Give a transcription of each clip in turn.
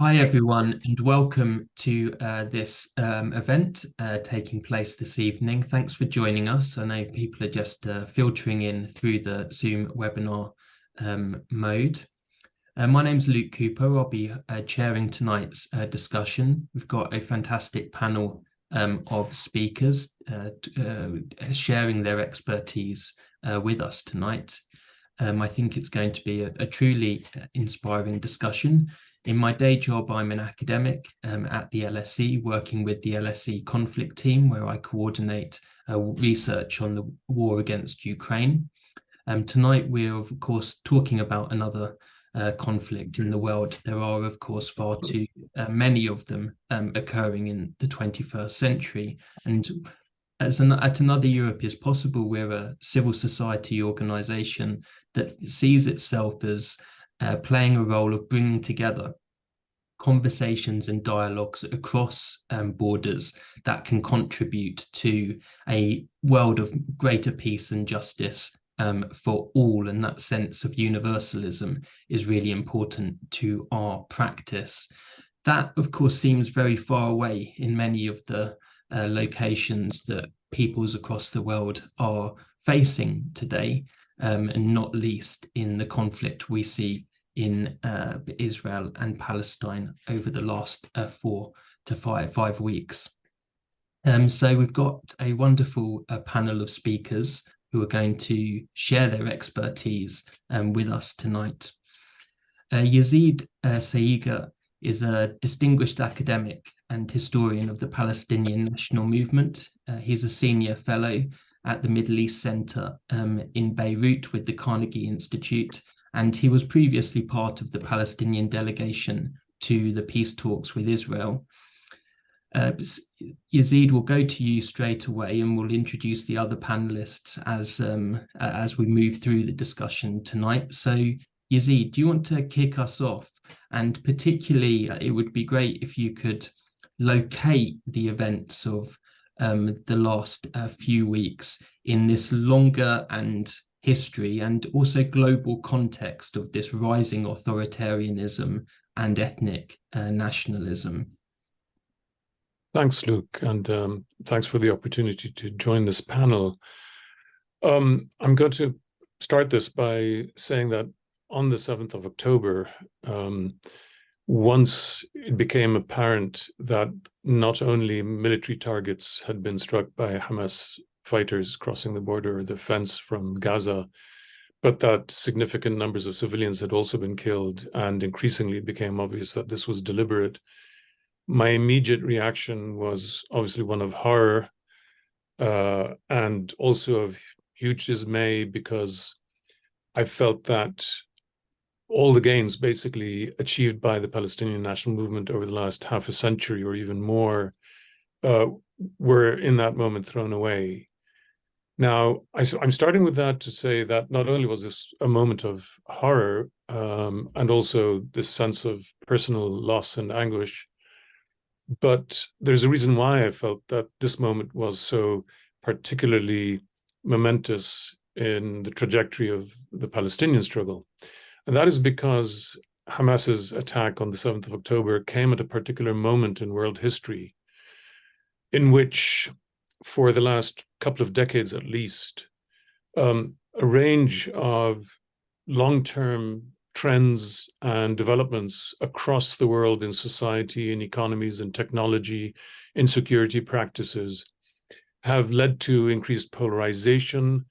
Hi, everyone, and welcome to this event taking place this evening. Thanks for joining us. I know people are just filtering in through the Zoom webinar mode. My name's Luke Cooper. I'll be chairing tonight's discussion. We've got a fantastic panel of speakers sharing their expertise with us tonight. I think it's going to be a truly inspiring discussion. In my day job, I'm an academic at the LSE, working with the LSE conflict team, where I coordinate research on the war against Ukraine. Tonight, we're, of course, talking about another conflict in the world. There are, of course, far too many of them occurring in the 21st century. And at Another Europe is Possible, we're a civil society organisation that sees itself as playing a role of bringing together conversations and dialogues across borders that can contribute to a world of greater peace and justice for all. And that sense of universalism is really important to our practice. That, of course, seems very far away in many of the locations that peoples across the world are facing today, and not least in the conflict we see in Israel and Palestine over the last 4 to 5 weeks. So we've got a wonderful panel of speakers who are going to share their expertise with us tonight. Yazid Saiga is a distinguished academic and historian of the Palestinian national movement. He's a senior fellow at the Middle East Center in Beirut with the Carnegie Institute, and he was previously part of the Palestinian delegation to the peace talks with Israel. Yazid, will go to you straight away, and we'll introduce the other panelists as we move through the discussion tonight. So, Yazid, do you want to kick us off? And particularly, it would be great if you could locate the events of the last few weeks in this longer and history and also global context of this rising authoritarianism and ethnic nationalism. Thanks, Luke, and thanks for the opportunity to join this panel. I'm going to start this by saying that on the 7th of October, once it became apparent that not only military targets had been struck by Hamas fighters crossing the border or the fence from Gaza, but that significant numbers of civilians had also been killed, and increasingly it became obvious that this was deliberate, my immediate reaction was obviously one of horror and also of huge dismay, because I felt that all the gains basically achieved by the Palestinian national movement over the last half a century or even more were in that moment thrown away. Now, I'm starting with that to say that not only was this a moment of horror and also this sense of personal loss and anguish, but there's a reason why I felt that this moment was so particularly momentous in the trajectory of the Palestinian struggle. And that is because Hamas's attack on the 7th of October came at a particular moment in world history in which, for the last couple of decades at least, a range of long-term trends and developments across the world in society, in economies, in technology, in security practices have led to increased polarization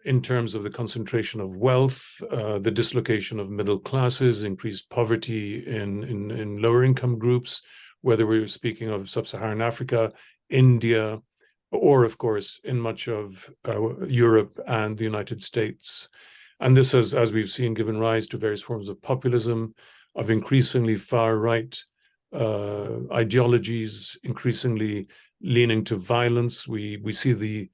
in terms of the concentration of wealth, the dislocation of middle classes, increased poverty in lower income groups, whether we're speaking of sub-Saharan Africa, India, or of course in much of Europe and the United States. And this has, as we've seen, given rise to various forms of populism, of increasingly far-right ideologies, increasingly leaning to violence. We see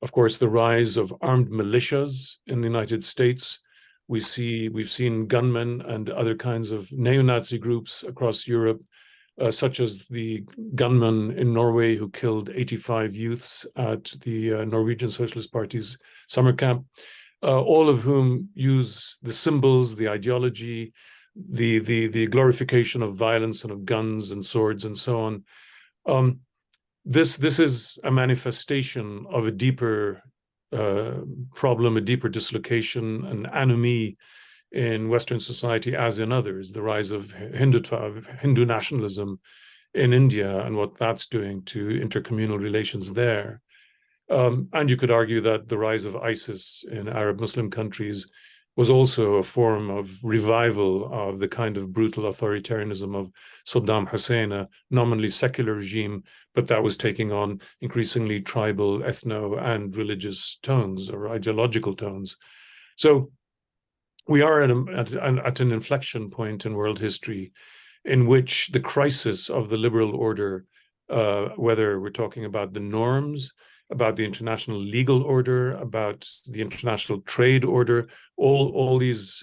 of course, the rise of armed militias in the United States. We've seen gunmen and other kinds of neo-Nazi groups across Europe, such as the gunman in Norway who killed 85 youths at the Norwegian Socialist Party's summer camp, all of whom use the symbols, the ideology, the glorification of violence and of guns and swords and so on. This is a manifestation of a deeper problem, a deeper dislocation, an anomie in Western society, as in others, the rise of Hindu nationalism in India and what that's doing to intercommunal relations there. And you could argue that the rise of ISIS in Arab Muslim countries was also a form of revival of the kind of brutal authoritarianism of Saddam Hussein, a nominally secular regime, but that was taking on increasingly tribal, ethno, and religious tones or ideological tones. So we are at an inflection point in world history in which the crisis of the liberal order, whether we're talking about the norms, about the international legal order, about the international trade order, all these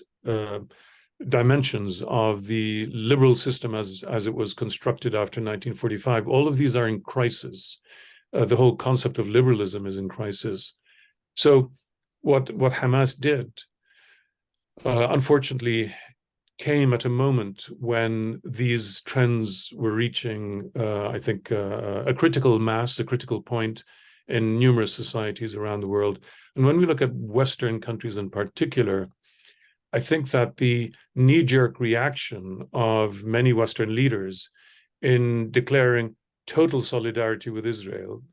dimensions of the liberal system as it was constructed after 1945, all of these are in crisis. The whole concept of liberalism is in crisis. So what Hamas did, unfortunately, came at a moment when these trends were reaching, I think, a critical mass, a critical point in numerous societies around the world. And when we look at Western countries in particular, I think that the knee-jerk reaction of many Western leaders in declaring total solidarity with Israel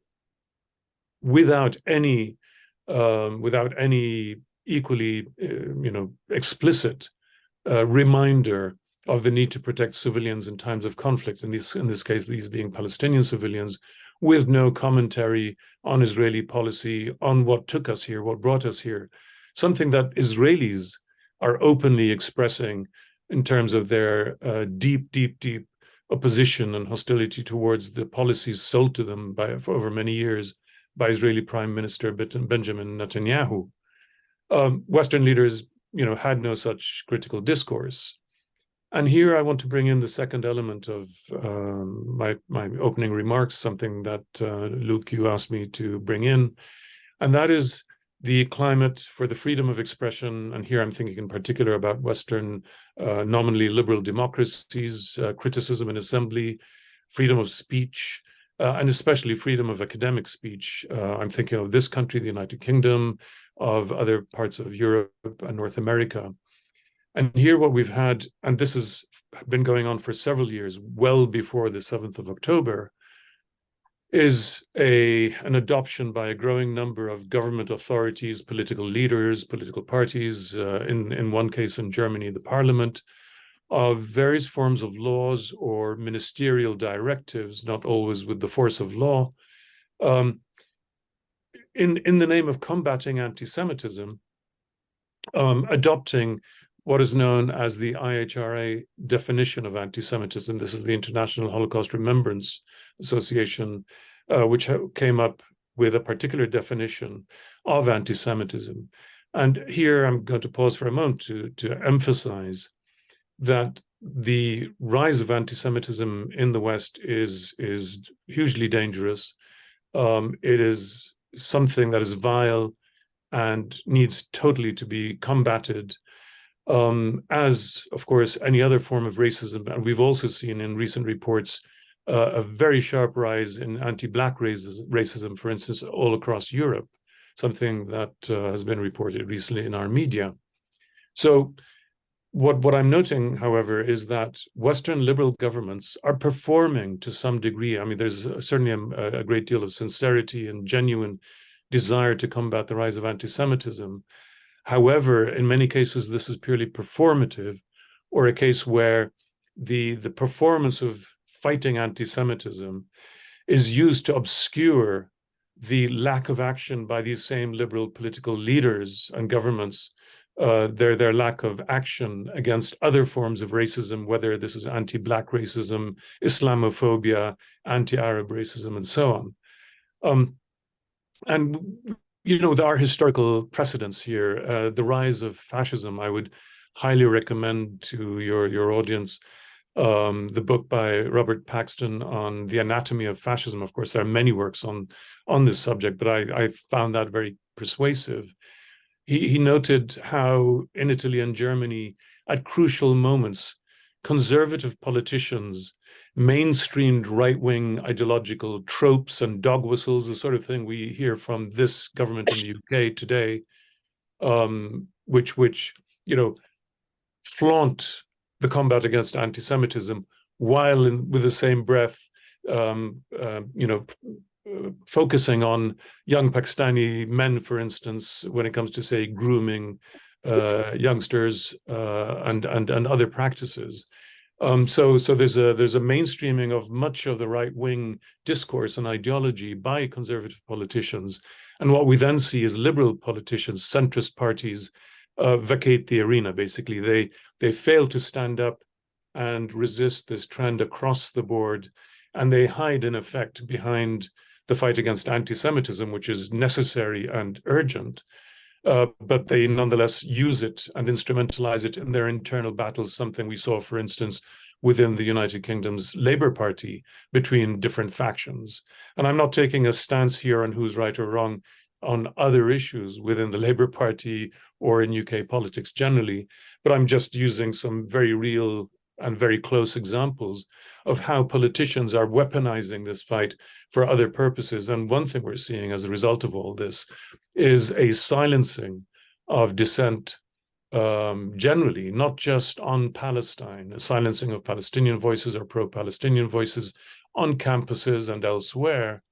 without any equally explicit reminder of the need to protect civilians in times of conflict, in this case, these being Palestinian civilians, with no commentary on Israeli policy, on what took us here, what brought us here, something that Israelis are openly expressing in terms of their deep opposition and hostility towards the policies sold to them for over many years by Israeli Prime Minister Benjamin Netanyahu. Western leaders, had no such critical discourse. And here I want to bring in the second element of my opening remarks, something that, Luke, you asked me to bring in, and that is the climate for the freedom of expression. And here I'm thinking in particular about Western nominally liberal democracies, criticism in assembly, freedom of speech, and especially freedom of academic speech. I'm thinking of this country, the United Kingdom, of other parts of Europe and North America. And here what we've had, and this has been going on for several years, well before the 7th of October, is an adoption by a growing number of government authorities, political leaders, political parties, in one case in Germany, the parliament, of various forms of laws or ministerial directives, not always with the force of law, in the name of combating anti-Semitism, adopting what is known as the IHRA definition of anti-Semitism. This is the International Holocaust Remembrance Association, which came up with a particular definition of anti-Semitism. And here I'm going to pause for a moment to emphasize that the rise of anti-Semitism in the West is hugely dangerous. It is something that is vile and needs totally to be combated, as, of course, any other form of racism. And we've also seen in recent reports a very sharp rise in anti-Black racism, for instance, all across Europe, something that has been reported recently in our media. So what I'm noting, however, is that Western liberal governments are performing to some degree. I mean, there's certainly a great deal of sincerity and genuine desire to combat the rise of anti-Semitism. However, in many cases, this is purely performative, or a case where the performance of fighting anti-Semitism is used to obscure the lack of action by these same liberal political leaders and governments, their lack of action against other forms of racism, whether this is anti-Black racism, Islamophobia, anti-Arab racism, and so on. And there are historical precedents here. The rise of fascism, I would highly recommend to your audience the book by Robert Paxton on the anatomy of fascism. Of course, there are many works on this subject, but I found that very persuasive. He noted how in Italy and Germany, at crucial moments, conservative politicians mainstreamed right-wing ideological tropes and dog whistles, the sort of thing we hear from this government in the UK today, which flaunt the combat against anti-Semitism, while with the same breath, focusing on young Pakistani men, for instance, when it comes to, say, grooming youngsters and other practices. So there's a mainstreaming of much of the right-wing discourse and ideology by conservative politicians, and what we then see is liberal politicians, centrist parties, vacate the arena. Basically, they fail to stand up and resist this trend across the board, and they hide in effect behind the fight against anti-Semitism, which is necessary and urgent. But they nonetheless use it and instrumentalize it in their internal battles, something we saw, for instance, within the United Kingdom's Labour Party between different factions. And I'm not taking a stance here on who's right or wrong on other issues within the Labour Party or in UK politics generally, but I'm just using some very real and very close examples of how politicians are weaponizing this fight for other purposes. And one thing we're seeing as a result of all this is a silencing of dissent generally, not just on Palestine, a silencing of Palestinian voices or pro-Palestinian voices on campuses and elsewhere.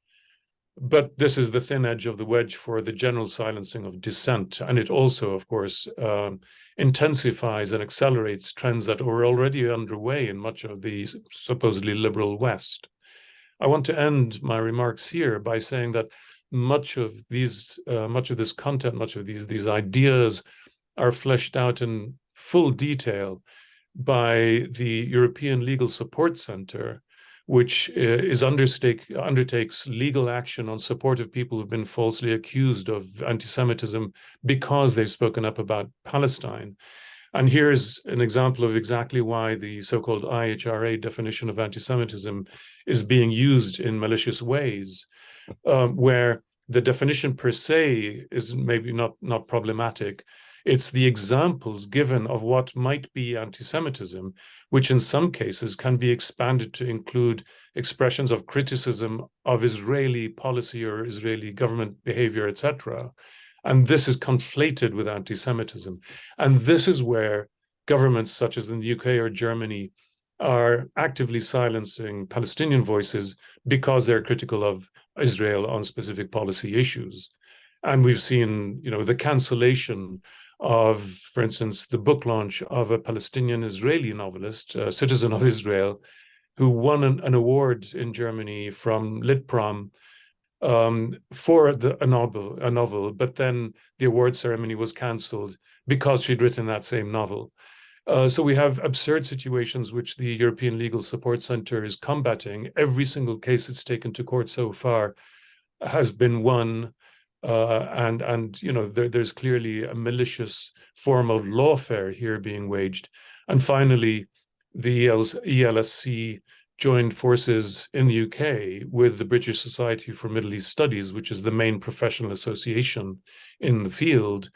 But this is the thin edge of the wedge for the general silencing of dissent. And it also, of course, intensifies and accelerates trends that were already underway in much of the supposedly liberal West. I want to end my remarks here by saying that much of this content, much of these ideas are fleshed out in full detail by the European Legal Support Center, which undertakes legal action on support of people who've been falsely accused of anti-Semitism because they've spoken up about Palestine. And here's an example of exactly why the so-called IHRA definition of anti-Semitism is being used in malicious ways, where the definition per se is maybe not problematic. It's the examples given of what might be anti-Semitism, which in some cases can be expanded to include expressions of criticism of Israeli policy or Israeli government behavior, etc. And this is conflated with anti-Semitism. And this is where governments such as in the UK or Germany are actively silencing Palestinian voices because they're critical of Israel on specific policy issues. And we've seen, the cancellation of, for instance, the book launch of a Palestinian Israeli novelist, a citizen of Israel, who won an award in Germany from Litprom for a novel, but then the award ceremony was cancelled because she'd written that same novel. So we have absurd situations which the European Legal Support Center is combating. Every single case it's taken to court so far has been won. There's clearly a malicious form of lawfare here being waged. And finally, the ELSC joined forces in the UK with the British Society for Middle East Studies, which is the main professional association in the field,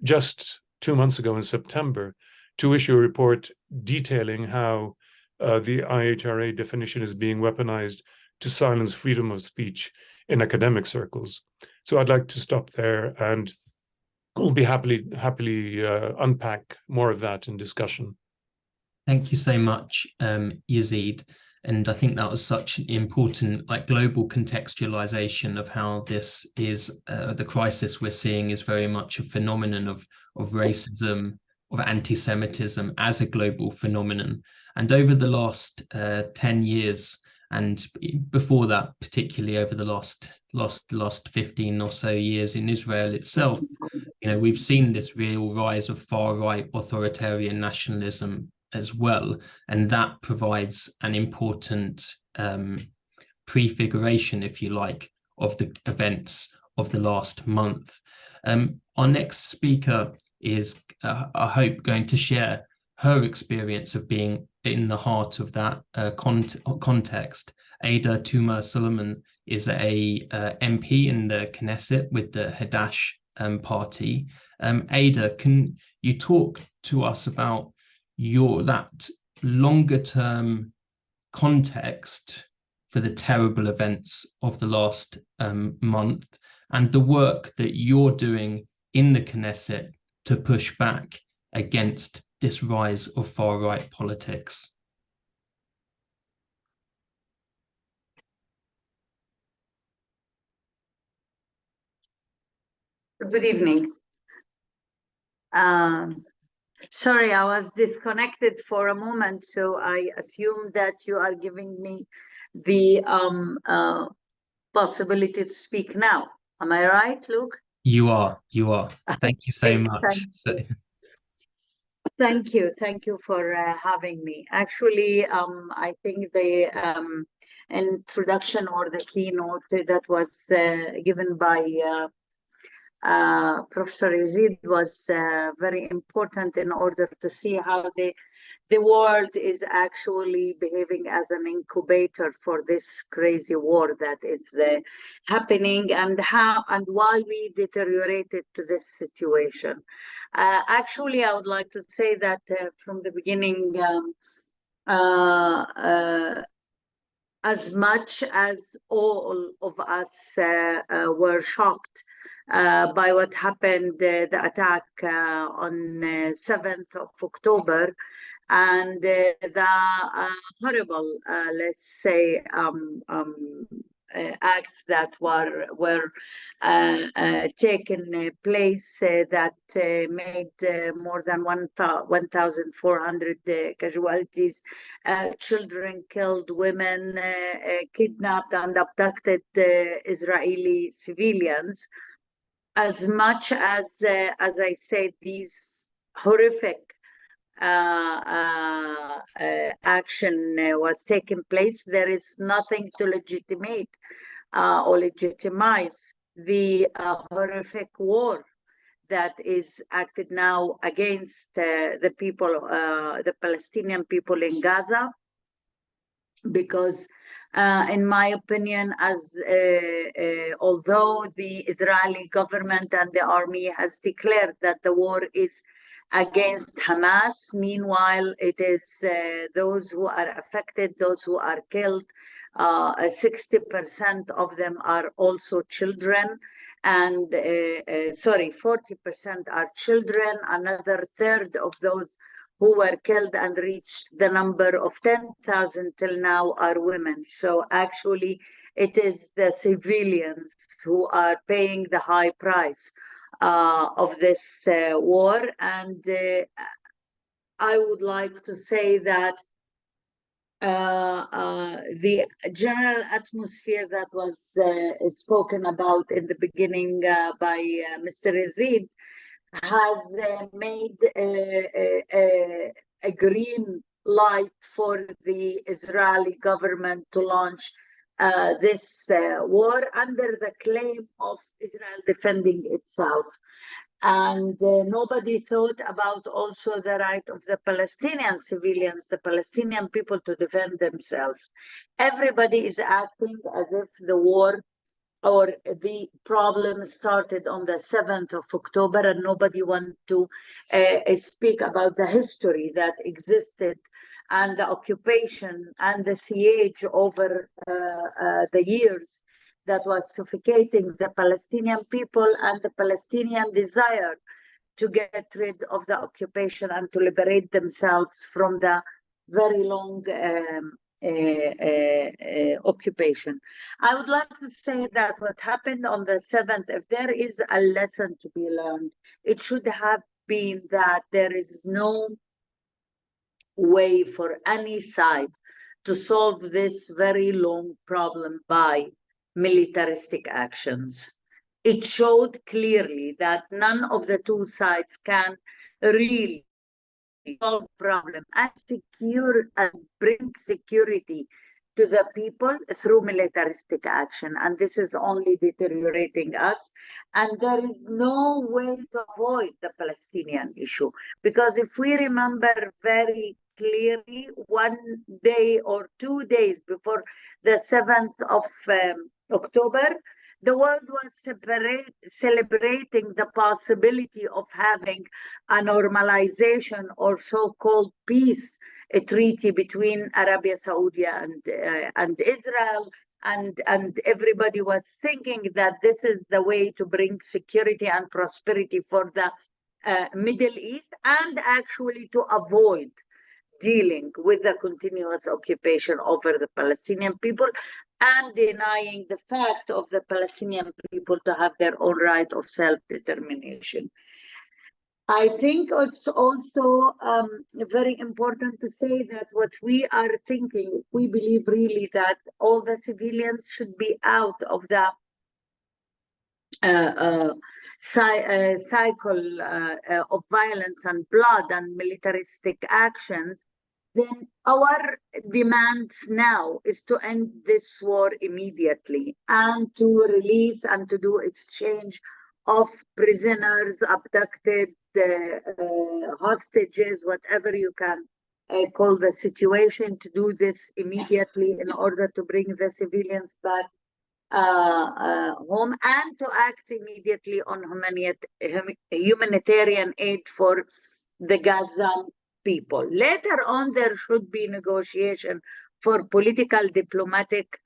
just 2 months ago in September, to issue a report detailing how the IHRA definition is being weaponized to silence freedom of speech in academic circles. So I'd like to stop there, and we'll be happily unpack more of that in discussion. Thank you so much, Yazid. And I think that was such an important, global contextualization of how this is the crisis we're seeing is very much a phenomenon of racism, of anti-Semitism as a global phenomenon. And over the last 10 years, and before that, particularly over the last 15 or so years in Israel itself, we've seen this real rise of far-right authoritarian nationalism as well, and that provides an important prefiguration, if you like, of the events of the last month. Our next speaker is, I hope, going to share her experience of being in the heart of that context. Ada Tuma Suleiman is a MP in the Knesset with the Hadash party. Ada, can you talk to us about that longer term context for the terrible events of the last month and the work that you're doing in the Knesset to push back against this rise of far-right politics? Good evening. Sorry, I was disconnected for a moment, so I assume that you are giving me the possibility to speak now. Am I right, Luke? You are. Thank you so much. Thank you for having me. Actually, I think the introduction or the keynote that was given by Professor Yazid was very important in order to see how the world is actually behaving as an incubator for this crazy war that is happening, and how and why we deteriorated to this situation. Actually, I would like to say that from the beginning, as much as all of us were shocked by what happened, the attack on 7th of October, and the horrible, let's say, acts that were taken place that made more than 1,400 casualties, children killed, women kidnapped and abducted Israeli civilians. As much as I said, these horrific action was taking place, there is nothing to legitimate or legitimize the horrific war that is acted now against the people, the Palestinian people in Gaza, because in my opinion, as although the Israeli government and the army has declared that the war is against Hamas, meanwhile it is those who are affected, those who are killed, 60% of them are also children, and 40% are children. Another third of those who were killed and reached the number of 10,000 till now are women. So actually it is the civilians who are paying the high price of this war. And I would like to say that the general atmosphere that was spoken about in the beginning by Mr. Yazid has made a green light for the Israeli government to launch this war under the claim of Israel defending itself. And nobody thought about also the right of the Palestinian civilians, the Palestinian people, to defend themselves. Everybody is acting as if the war or the problem started on the 7th of October, and nobody wants to speak about the history that existed and the occupation and the siege over the years that was suffocating the Palestinian people and the Palestinian desire to get rid of the occupation and to liberate themselves from the very long occupation. I would like to say that what happened on the 7th, if there is a lesson to be learned, it should have been that there is no way for any side to solve this very long problem by militaristic actions. It showed clearly that none of the two sides can really solve the problem and secure and bring security to the people through militaristic action. And this is only deteriorating us. And there is no way to avoid the Palestinian issue. Because if we remember very clearly, 1 day or 2 days before the 7th of October, the world was celebrating the possibility of having a normalization or so-called peace, a treaty between Arabia Saudi and Israel, and everybody was thinking that this is the way to bring security and prosperity for the Middle East, and actually to avoid dealing with the continuous occupation over the Palestinian people and denying the fact of the Palestinian people to have their own right of self-determination. I think it's also very important to say that what we are thinking, we believe really that all the civilians should be out of the cycle of violence and blood and militaristic actions. Then our demands now is to end this war immediately and to release and to do exchange of prisoners, abducted, hostages, whatever you can call the situation, to do this immediately in order to bring the civilians back home, and to act immediately on humanitarian aid for the Gaza people. Later on, there should be negotiation for political, diplomatic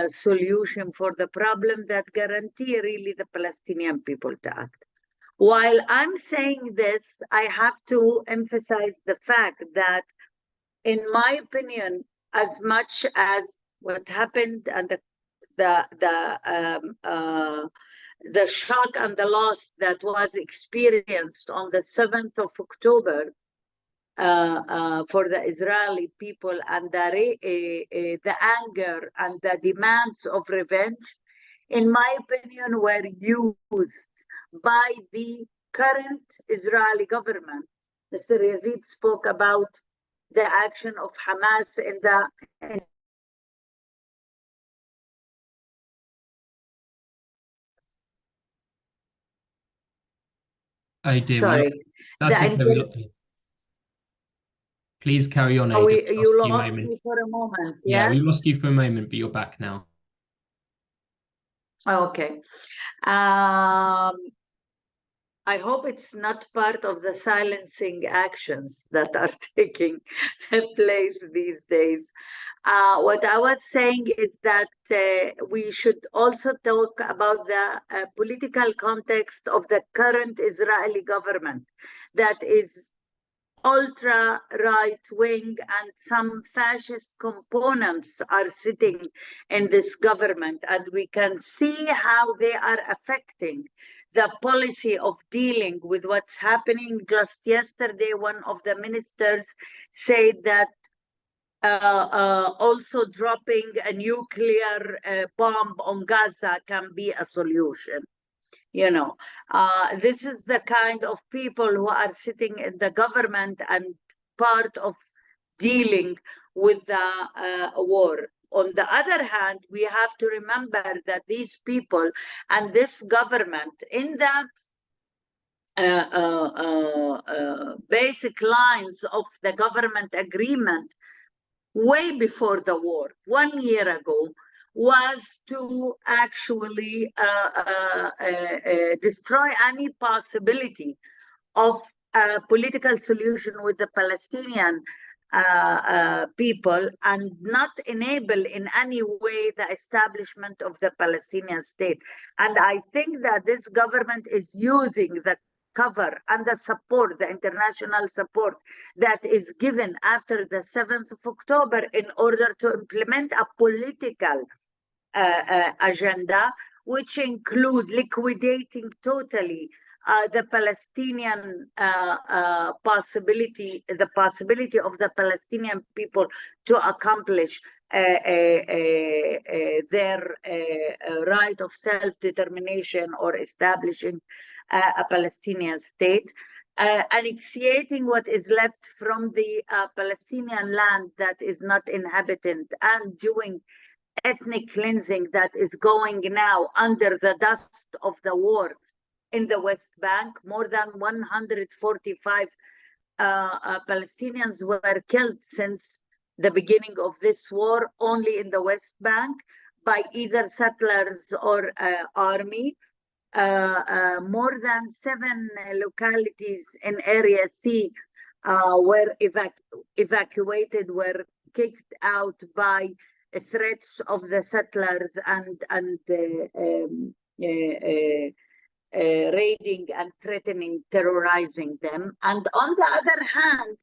solution for the problem that guarantee really the Palestinian people to act. While I'm saying this, I have to emphasize the fact that, in my opinion, as much as what happened and the shock and the loss that was experienced on the 7th of October for the Israeli people, and the anger and the demands of revenge, in my opinion, were used by the current Israeli government. Mr. Yazid spoke about the action of Hamas in Oh dear, sorry. that's okay. Please carry on, Ada. Oh, you lost me for a moment. Yeah, we lost you for a moment, but you're back now. Okay. I hope it's not part of the silencing actions that are taking place these days. What I was saying is that we should also talk about the political context of the current Israeli government that is ultra right wing, and some fascist components are sitting in this government, and we can see how they are affecting the policy of dealing with what's happening. Just yesterday, one of the ministers said that also dropping a nuclear bomb on Gaza can be a solution. You know, this is the kind of people who are sitting in the government and part of dealing with the war. On the other hand, we have to remember that these people and this government, in the basic lines of the government agreement way before the war, 1 year ago, was to actually destroy any possibility of a political solution with the Palestinian people, and not enable in any way the establishment of the Palestinian state. And I think that this government is using the cover and the support, the international support that is given after the 7th of October in order to implement a political agenda, which include liquidating totally the Palestinian possibility of the Palestinian people to accomplish their right of self-determination or establishing a Palestinian state, annexating what is left from the Palestinian land that is not inhabited, and doing ethnic cleansing that is going now under the dust of the war in the West Bank. More than 145 Palestinians were killed since the beginning of this war only in the West Bank by either settlers or army. More than 7 localities in Area C were evacuated, were kicked out by threats of the settlers and raiding and threatening, terrorizing them. And on the other hand,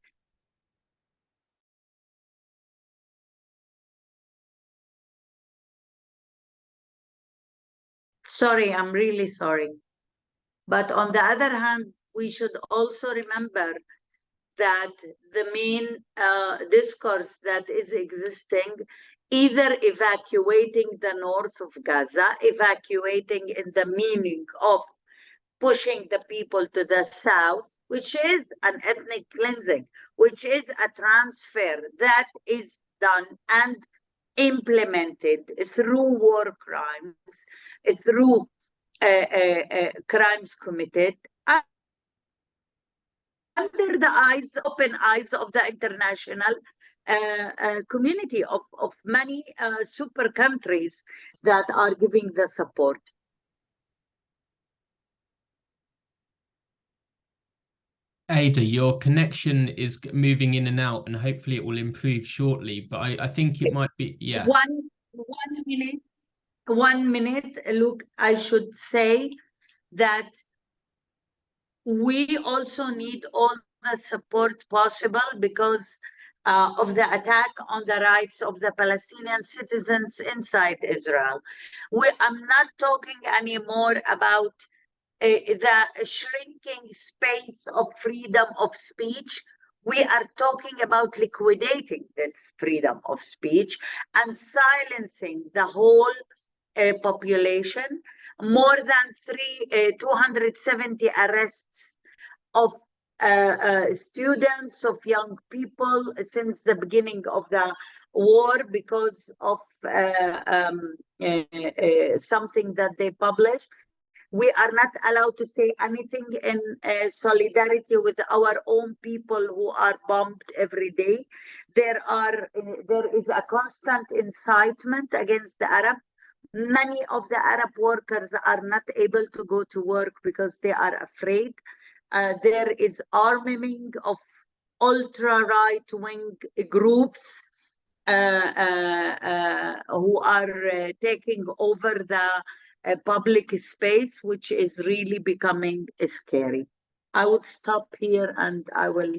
sorry, I'm really sorry. But on the other hand, we should also remember that the main discourse that is existing, either evacuating the north of Gaza, evacuating in the meaning of pushing the people to the south, which is an ethnic cleansing, which is a transfer that is done and implemented through war crimes, through crimes committed, under the eyes, open eyes of the international community of many super countries that are giving the support. Ada, your connection is moving in and out, and hopefully it will improve shortly. But I think it might be, yeah. 1 minute. Look, I should say that we also need all the support possible because of the attack on the rights of the Palestinian citizens inside Israel. I'm not talking anymore about the shrinking space of freedom of speech. We are talking about liquidating this freedom of speech and silencing the whole population. More than 270 arrests of students, of young people since the beginning of the war because of something that they published. We are not allowed to say anything in solidarity with our own people who are bombed every day. There is a constant incitement against the Arab. Many of the Arab workers are not able to go to work because they are afraid. There is arming of ultra-right-wing groups who are taking over the public space, which is really becoming scary. I would stop here and I will,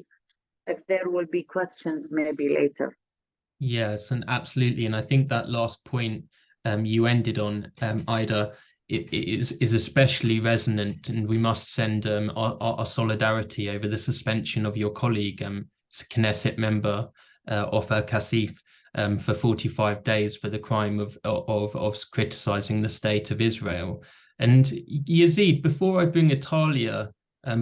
if there will be questions, maybe later. Yes, and absolutely. And I think that last point you ended on, Ida, it is especially resonant, and we must send our solidarity over the suspension of your colleague, Knesset member Ofer Kasif, for 45 days for the crime of criticizing the state of Israel. And Yazid, before I bring Atalia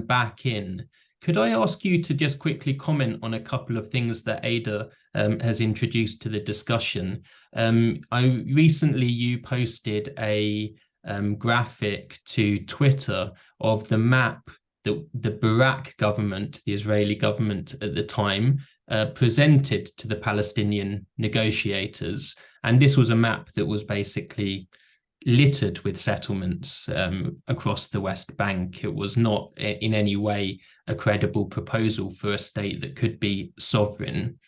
back in, could I ask you to just quickly comment on a couple of things that Ada has introduced to the discussion? Recently you posted a graphic to Twitter of the map that the Barak government, the Israeli government at the time, presented to the Palestinian negotiators. And this was a map that was basically littered with settlements across the West Bank. It was not in any way a credible proposal for a state that could be sovereign.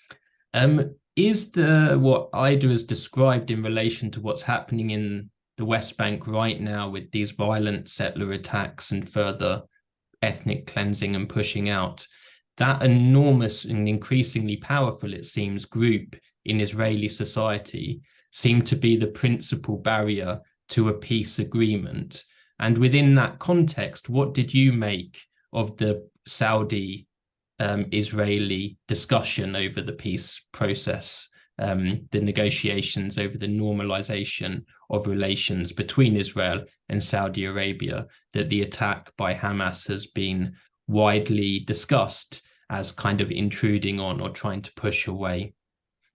Is what Ida has described in relation to what's happening in the West Bank right now with these violent settler attacks and further ethnic cleansing and pushing out, that enormous and increasingly powerful, it seems, group in Israeli society seem to be the principal barrier to a peace agreement? And within that context, what did you make of the Saudi Israeli discussion over the peace process, the negotiations over the normalization of relations between Israel and Saudi Arabia, that the attack by Hamas has been widely discussed as kind of intruding on or trying to push away?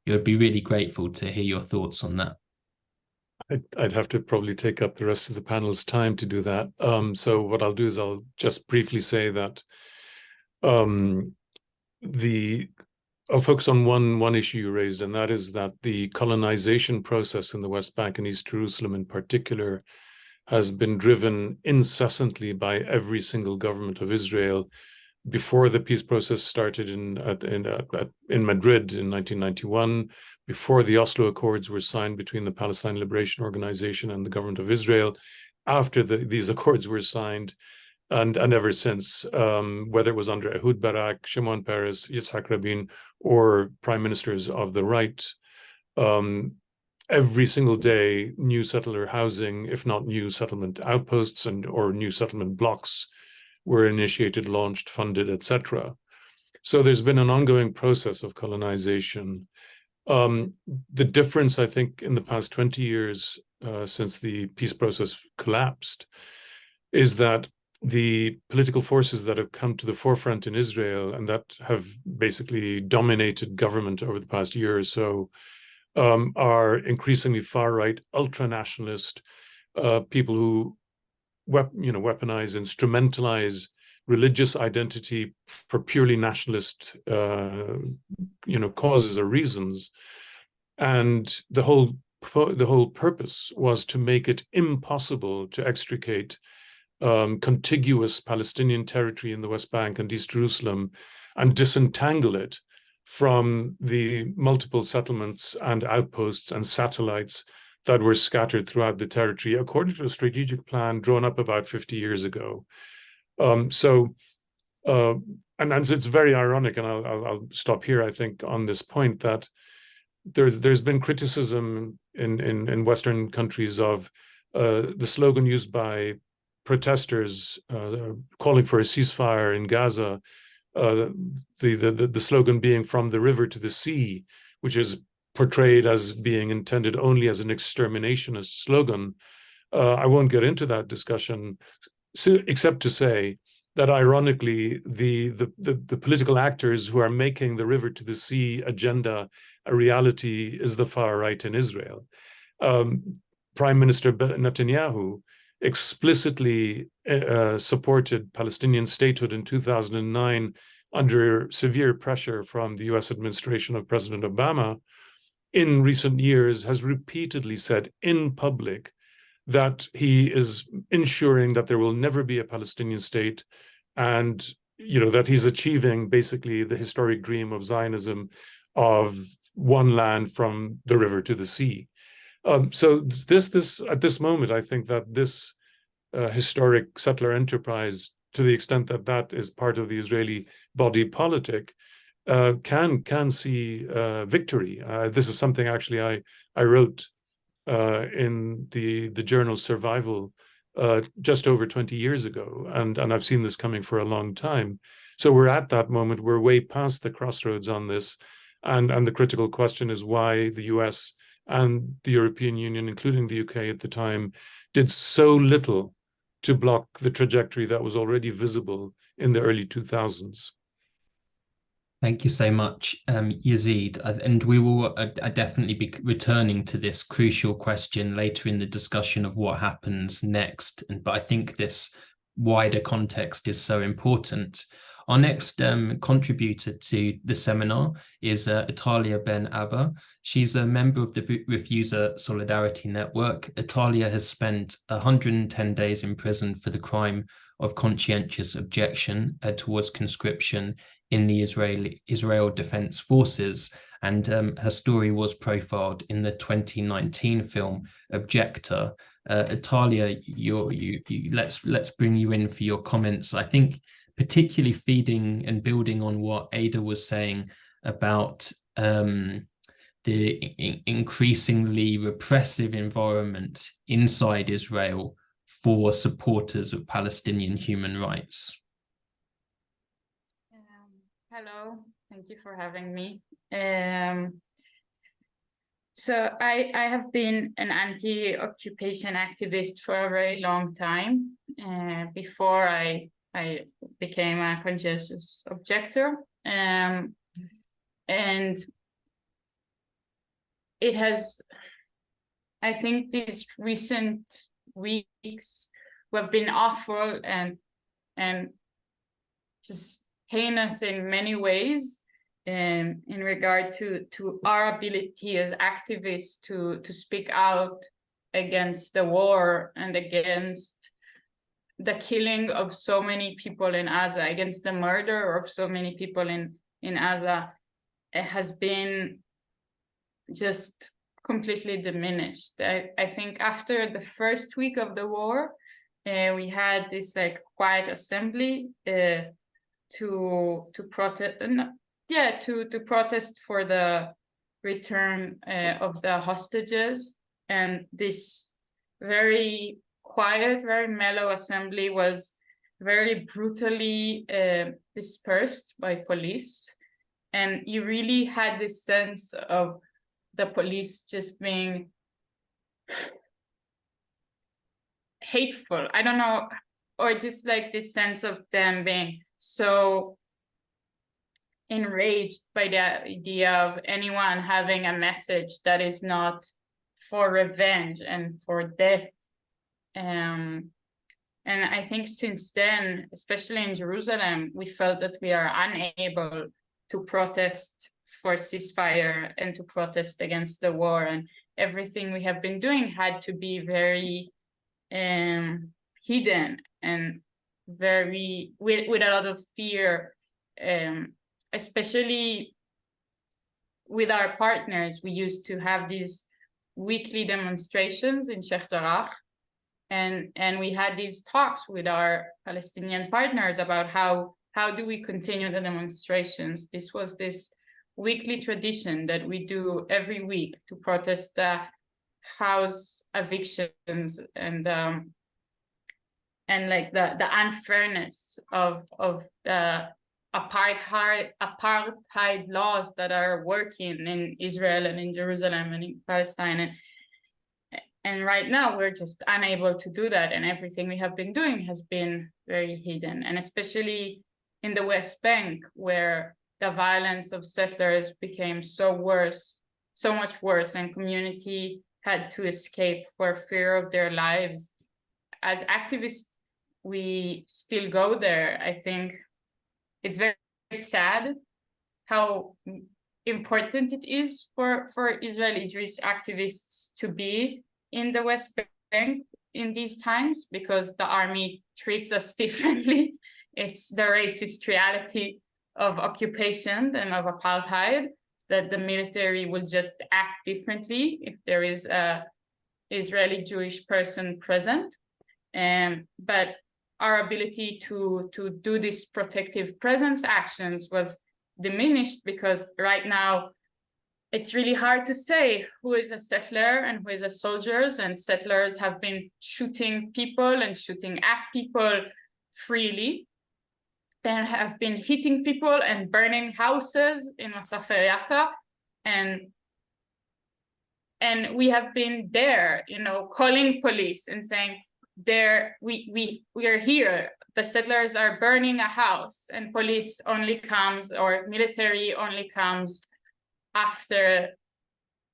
It would be really grateful to hear your thoughts on that. I'd have to probably take up the rest of the panel's time to do that. So what I'll do is I'll just briefly say that the I'll focus on one issue you raised, and that is that the colonization process in the West Bank and East Jerusalem in particular has been driven incessantly by every single government of Israel before the peace process started in Madrid in 1991, before the Oslo Accords were signed between the Palestine Liberation Organization and the government of Israel, after these accords were signed, and ever since, whether it was under Ehud Barak, Shimon Peres, Yitzhak Rabin, or prime ministers of the right, every single day, new settler housing, if not new settlement outposts or new settlement blocks, were initiated, launched, funded, etc. So there's been an ongoing process of colonization. The difference, I think, in the past 20 years since the peace process collapsed is that the political forces that have come to the forefront in Israel and that have basically dominated government over the past year or so are increasingly far-right, ultra-nationalist people who weaponize, instrumentalize religious identity for purely nationalist, causes or reasons, and the whole purpose was to make it impossible to extricate contiguous Palestinian territory in the West Bank and East Jerusalem and disentangle it from the multiple settlements and outposts and satellites that were scattered throughout the territory, according to a strategic plan drawn up about 50 years ago. And it's very ironic, and I'll stop here, I think, on this point, that there's been criticism in Western countries of the slogan used by protesters calling for a ceasefire in Gaza, the slogan being "from the river to the sea," which is portrayed as being intended only as an exterminationist slogan. I won't get into that discussion, except to say that ironically, the political actors who are making the river to the sea agenda a reality is the far right in Israel. Prime Minister Netanyahu explicitly supported Palestinian statehood in 2009 under severe pressure from the US administration of President Obama. In recent years, has repeatedly said in public that he is ensuring that there will never be a Palestinian state, and that he's achieving basically the historic dream of Zionism of one land from the river to the sea. So this at this moment, I think that this historic settler enterprise, to the extent that that is part of the Israeli body politic, can see victory. This is something actually I wrote in the journal Survival just over 20 years ago, and I've seen this coming for a long time. So we're at that moment. We're way past the crossroads on this, and the critical question is why the US and the European Union, including the UK at the time, did so little to block the trajectory that was already visible in the early 2000s. Thank you so much, Yazid. And we will definitely be returning to this crucial question later in the discussion of what happens next. But I think this wider context is so important. Our next contributor to the seminar is Italia Ben Abba. She's a member of the Refuser Solidarity Network. Italia has spent 110 days in prison for the crime of conscientious objection towards conscription in the Israel Defense Forces, and her story was profiled in the 2019 film Objector. Italia, let's bring you in for your comments. I think particularly feeding and building on what Ada was saying about the increasingly repressive environment inside Israel for supporters of Palestinian human rights. Hello, thank you for having me. So I have been an anti-occupation activist for a very long time before I became a conscientious objector, and it has, I think these recent weeks have been awful and just heinous in many ways, in regard to our ability as activists to speak out against the war and against the killing of so many people in Gaza, against the murder of so many people in Gaza, it has been just completely diminished. I think after the first week of the war, we had this like quiet assembly to protest, to protest for the return of the hostages, and this very quiet, very mellow assembly was very brutally dispersed by police, and you really had this sense of the police just being hateful. I don't know, or just like this sense of them being so enraged by the idea of anyone having a message that is not for revenge and for death. And I think since then, especially in Jerusalem, we felt that we are unable to protest for ceasefire and to protest against the war, and everything we have been doing had to be very hidden and very with a lot of fear, especially with our partners. We used to have these weekly demonstrations in Sheikh Jarrah, and we had these talks with our Palestinian partners about how do we continue the demonstrations. This was this weekly tradition that we do every week to protest the house evictions and like the unfairness of the apartheid laws that are working in Israel and in Jerusalem and in Palestine. And right now we're just unable to do that, and everything we have been doing has been very hidden, and especially in the West Bank, where the violence of settlers became so much worse, and community had to escape for fear of their lives. As activists, we still go there. I think it's very sad how important it is for Israeli Jewish activists to be in the West Bank in these times, because the army treats us differently. It's the racist reality of occupation and of apartheid, that the military will just act differently if there is a Israeli Jewish person present. But our ability to do these protective presence actions was diminished, because right now it's really hard to say who is a settler and who is a soldier, and settlers have been shooting people and shooting at people freely, and have been hitting people and burning houses in Masafer Yatta, and we have been there, calling police and saying, we are here. The settlers are burning a house, and police only comes, or military only comes after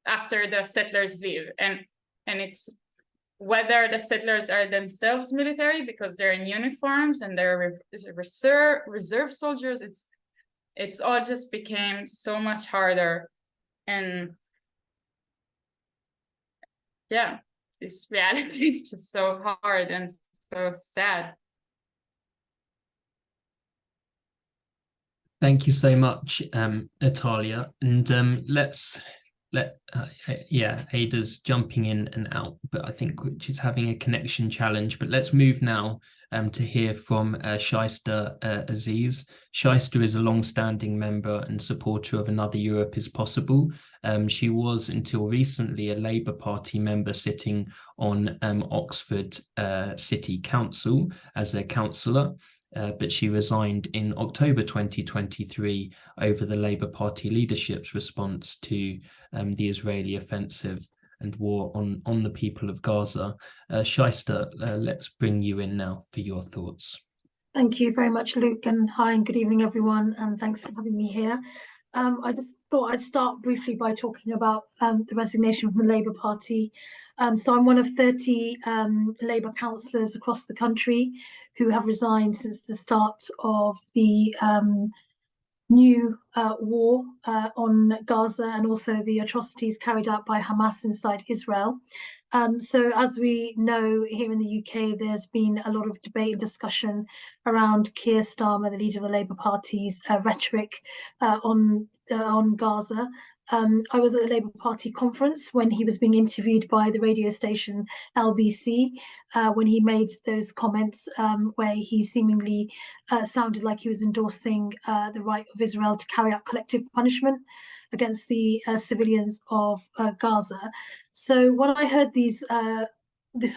the settlers leave, and it's whether the settlers are themselves military because they're in uniforms and they're reserve soldiers. It's all just became so much harder, and yeah, this reality is just so hard and so sad. Thank you so much, Natalia. And Ada's jumping in and out, but I think she's having a connection challenge. But let's move now to hear from Shaista Aziz. Shaista is a long-standing member and supporter of Another Europe is Possible. She was, until recently, a Labour Party member sitting on Oxford City Council as a councillor. But she resigned in October 2023 over the Labour Party leadership's response to the Israeli offensive and war on the people of Gaza. Shaista, let's bring you in now for your thoughts. Thank you very much, Luke, and hi and good evening, everyone, and thanks for having me here. I just thought I'd start briefly by talking about the resignation from the Labour Party. So I'm one of 30 Labour councillors across the country who have resigned since the start of the new war on Gaza and also the atrocities carried out by Hamas inside Israel. So as we know, here in the UK, there's been a lot of debate and discussion around Keir Starmer, the leader of the Labour Party's rhetoric on Gaza. I was at the Labour Party conference when he was being interviewed by the radio station LBC, when he made those comments where he seemingly sounded like he was endorsing the right of Israel to carry out collective punishment against the civilians of Gaza. So when I heard this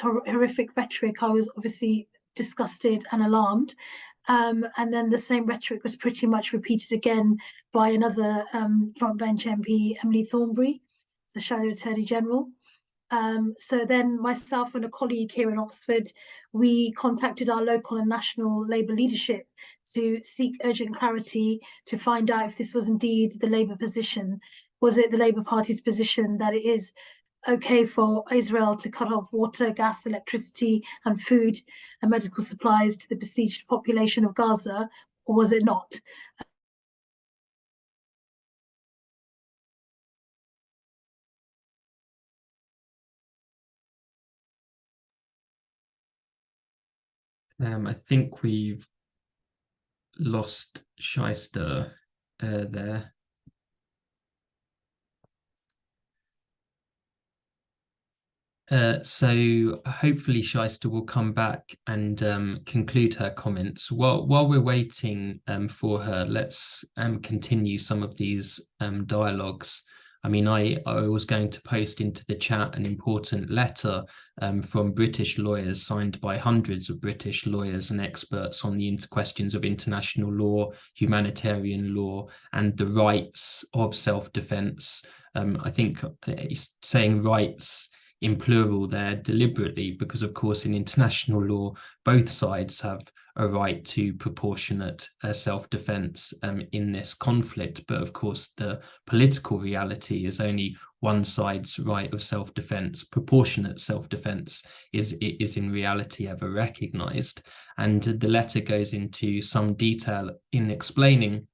horrific rhetoric, I was obviously disgusted and alarmed. And then the same rhetoric was pretty much repeated again by another frontbench MP, Emily Thornberry, the Shadow Attorney General. So then myself and a colleague here in Oxford, we contacted our local and national Labour leadership to seek urgent clarity to find out if this was indeed the Labour position. Was it the Labour Party's position that it is okay for Israel to cut off water, gas, electricity, and food and medical supplies to the besieged population of Gaza, or was it not? I think we've lost Shyster there. So hopefully Shyster will come back and conclude her comments. While we're waiting for her, let's continue some of these dialogues. I mean, I was going to post into the chat an important letter from British lawyers signed by hundreds of British lawyers and experts on the questions of international law, humanitarian law, and the rights of self-defense. I think saying rights in plural there deliberately, because of course in international law, both sides have a right to proportionate self-defense in this conflict. But of course, the political reality is only one side's right of self-defense. Proportionate self-defense is in reality ever recognized. And the letter goes into some detail in explaining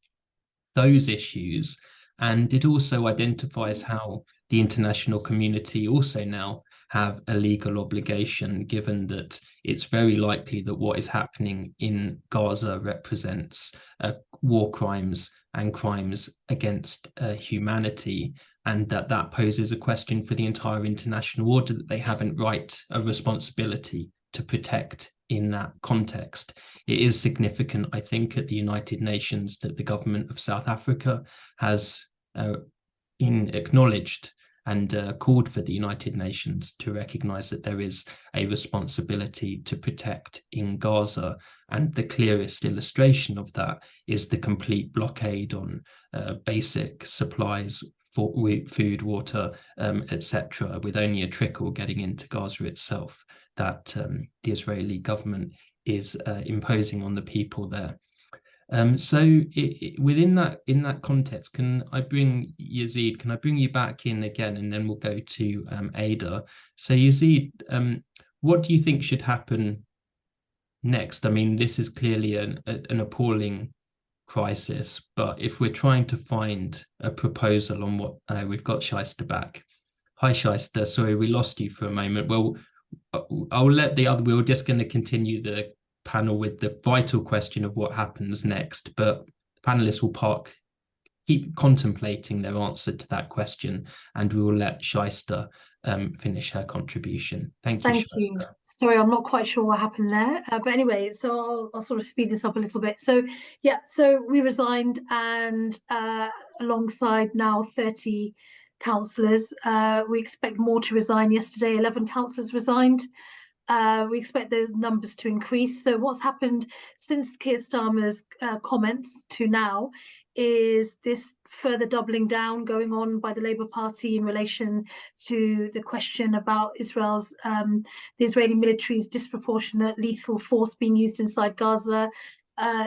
those issues. And it also identifies how the international community also now have a legal obligation, given that it's very likely that what is happening in Gaza represents war crimes and crimes against humanity, and that poses a question for the entire international order that they have a responsibility to protect in that context. It is significant, I think, at the United Nations that the government of South Africa has acknowledged and called for the United Nations to recognize that there is a responsibility to protect in Gaza. And the clearest illustration of that is the complete blockade on basic supplies for food, water, etc., with only a trickle getting into Gaza itself, that the Israeli government is imposing on the people there. So within that context, can I bring Yazid? Can I bring you back in again, and then we'll go to Ada. So Yazid, what do you think should happen next? I mean, this is clearly an appalling crisis, but if we're trying to find a proposal on what we've got Shyster back. Hi Shyster, sorry we lost you for a moment. Well, I'll let the other. We're just going to continue the panel with the vital question of what happens next, but the panelists will keep contemplating their answer to that question, and we will let Shyster finish her contribution. Thank you. Thank you. Sorry, I'm not quite sure what happened there, but anyway, so I'll sort of speed this up a little bit. So yeah, so we resigned, and alongside now 30 councillors, we expect more to resign. Yesterday 11 councillors resigned. We expect those numbers to increase. So what's happened since Keir Starmer's comments to now is this further doubling down going on by the Labour Party in relation to the question about Israel's, the Israeli military's disproportionate lethal force being used inside Gaza.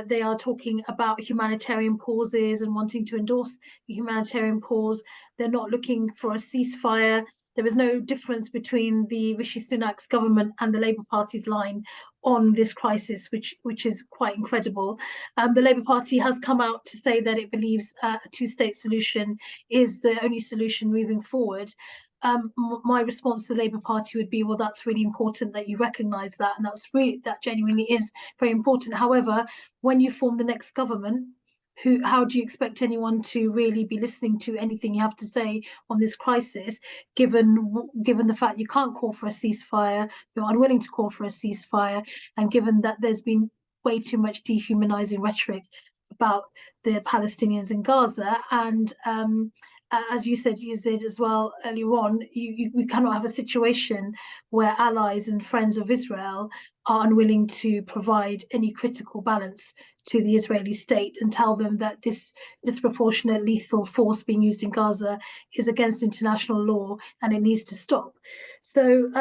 They are talking about humanitarian pauses and wanting to endorse the humanitarian pause. They're not looking for a ceasefire. there is no difference between the Rishi Sunak's government and the Labour Party's line on this crisis, which is quite incredible. The Labour Party has come out to say that it believes a two-state solution is the only solution moving forward. My response to the Labour Party would be, well, that's really important that you recognise that, and that genuinely is very important. However, when you form the next government, how do you expect anyone to really be listening to anything you have to say on this crisis, given the fact you can't call for a ceasefire, you're unwilling to call for a ceasefire, and given that there's been way too much dehumanizing rhetoric about the Palestinians in Gaza? And as you said, Yazid, as well earlier on, we cannot have a situation where allies and friends of Israel are unwilling to provide any critical balance to the Israeli state and tell them that this disproportionate lethal force being used in Gaza is against international law and it needs to stop. So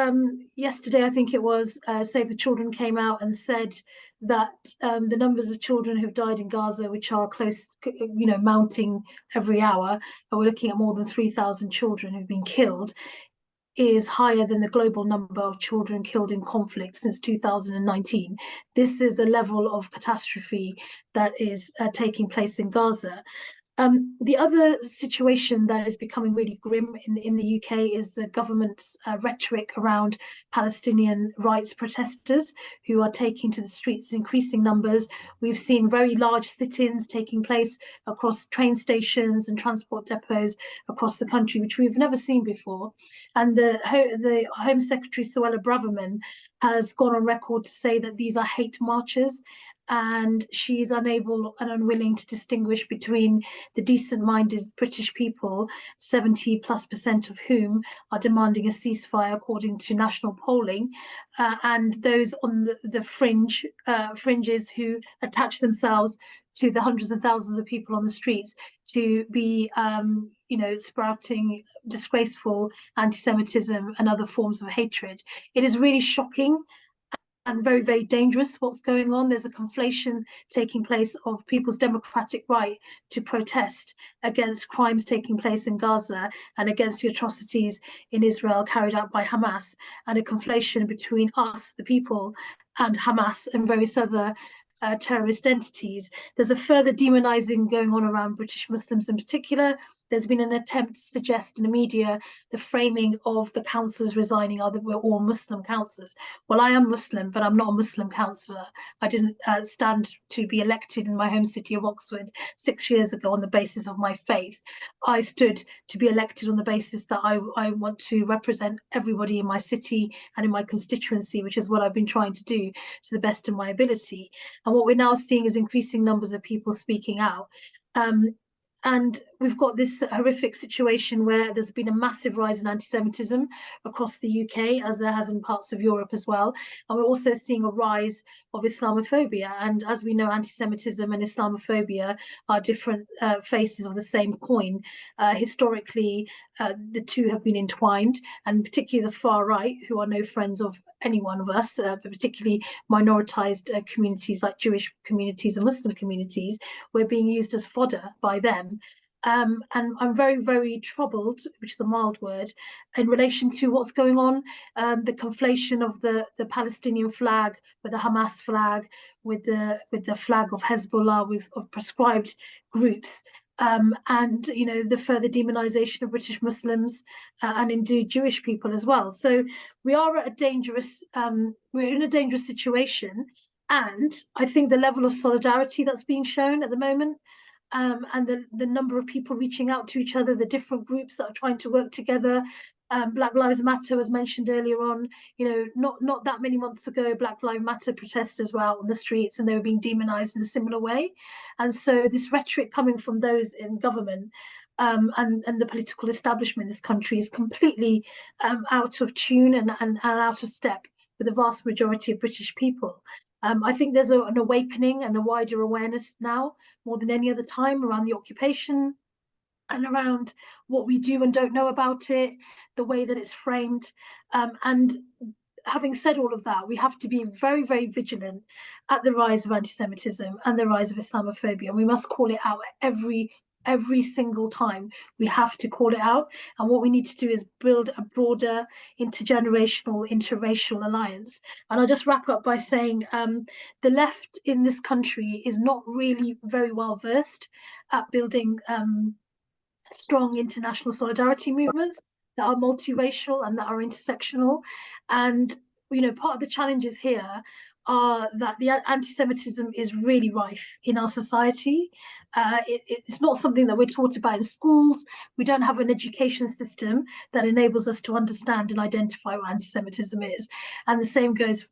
yesterday, I think it was, Save the Children came out and said that the numbers of children who've died in Gaza, which are close, mounting every hour, and we're looking at more than 3,000 children who've been killed, is higher than the global number of children killed in conflict since 2019. This is the level of catastrophe that is taking place in Gaza. The other situation that is becoming really grim in the UK is the government's rhetoric around Palestinian rights protesters who are taking to the streets in increasing numbers. We've seen very large sit-ins taking place across train stations and transport depots across the country, which we've never seen before. And the Home Secretary, Suella Braverman, has gone on record to say that these are hate marches, and she's unable and unwilling to distinguish between the decent-minded British people, 70+% of whom are demanding a ceasefire according to national polling, and those on the fringes who attach themselves to the hundreds of thousands of people on the streets to be sprouting disgraceful anti-Semitism and other forms of hatred. It is really shocking and very, very dangerous what's going on. There's a conflation taking place of people's democratic right to protest against crimes taking place in Gaza and against the atrocities in Israel carried out by Hamas, and a conflation between us, the people, and Hamas and various other terrorist entities. There's a further demonizing going on around British Muslims in particular. There's been an attempt to suggest in the media the framing of the councillors resigning are that we're all Muslim councillors. Well, I am Muslim, but I'm not a Muslim councillor. I didn't stand to be elected in my home city of Oxford 6 years ago on the basis of my faith. I stood to be elected on the basis that I want to represent everybody in my city and in my constituency, which is what I've been trying to do to the best of my ability. And what we're now seeing is increasing numbers of people speaking out. And we've got this horrific situation where there's been a massive rise in anti-Semitism across the UK, as there has in parts of Europe as well. And we're also seeing a rise of Islamophobia. And as we know, anti-Semitism and Islamophobia are different faces of the same coin. Historically, the two have been entwined, and particularly the far right, who are no friends of any one of us, but particularly minoritized communities like Jewish communities and Muslim communities, we're being used as fodder by them. And I'm very, very troubled, which is a mild word, in relation to what's going on, the conflation of the Palestinian flag with the Hamas flag, with the flag of Hezbollah, of prescribed groups. And the further demonization of British Muslims and indeed Jewish people as well. So we are at we're in a dangerous situation, and I think the level of solidarity that's being shown at the moment, and the number of people reaching out to each other, the different groups that are trying to work together. Black Lives Matter was mentioned earlier on. Not that many months ago, Black Lives Matter protesters were out on the streets and they were being demonized in a similar way. And so this rhetoric coming from those in government and the political establishment in this country is completely out of tune and out of step with the vast majority of British people. I think there's an awakening and a wider awareness now, more than any other time, around the occupation and around what we do and don't know about it, the way that it's framed. And having said all of that, we have to be very, very vigilant at the rise of anti-Semitism and the rise of Islamophobia. And we must call it out at every every single time. We have to call it out. And what we need to do is build a broader intergenerational, interracial alliance. And I'll just wrap up by saying the left in this country is not really very well versed at building strong international solidarity movements that are multiracial and that are intersectional. And, you know, part of the challenges here are that the anti-Semitism is really rife in our society. It's not something that we're taught about in schools. We don't have an education system that enables us to understand and identify what anti-Semitism is. And the same goes,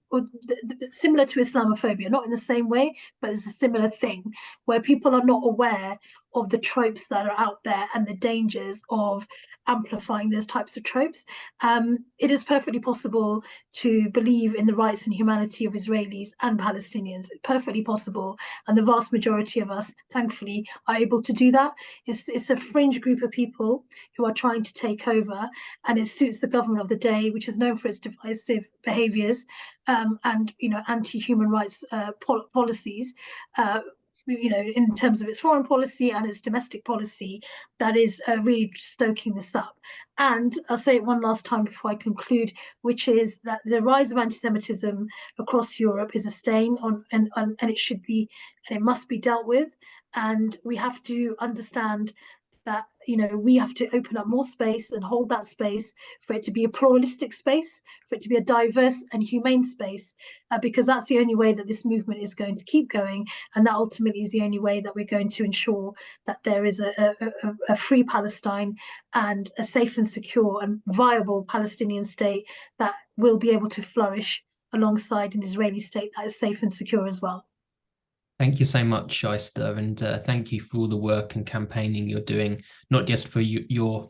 similar to Islamophobia, not in the same way, but it's a similar thing, where people are not aware of the tropes that are out there and the dangers of amplifying those types of tropes. It is perfectly possible to believe in the rights and humanity of Israelis and Palestinians. It's perfectly possible. And the vast majority of us, thankfully, are able to do that. It's a fringe group of people who are trying to take over, and it suits the government of the day, which is known for its divisive behaviors and, you know, anti-human rights policies, you know, in terms of its foreign policy and its domestic policy, that is really stoking this up. And I'll say it one last time before I conclude, which is that the rise of anti-Semitism across Europe is a stain on, and it should be, and it must be dealt with. And we have to understand that, you know, we have to open up more space and hold that space for it to be a pluralistic space, for it to be a diverse and humane space, because that's the only way that this movement is going to keep going. And that ultimately is the only way that we're going to ensure that there is a free Palestine and a safe and secure and viable Palestinian state that will be able to flourish alongside an Israeli state that is safe and secure as well. Thank you so much, Shaista, and thank you for all the work and campaigning you're doing, not just for the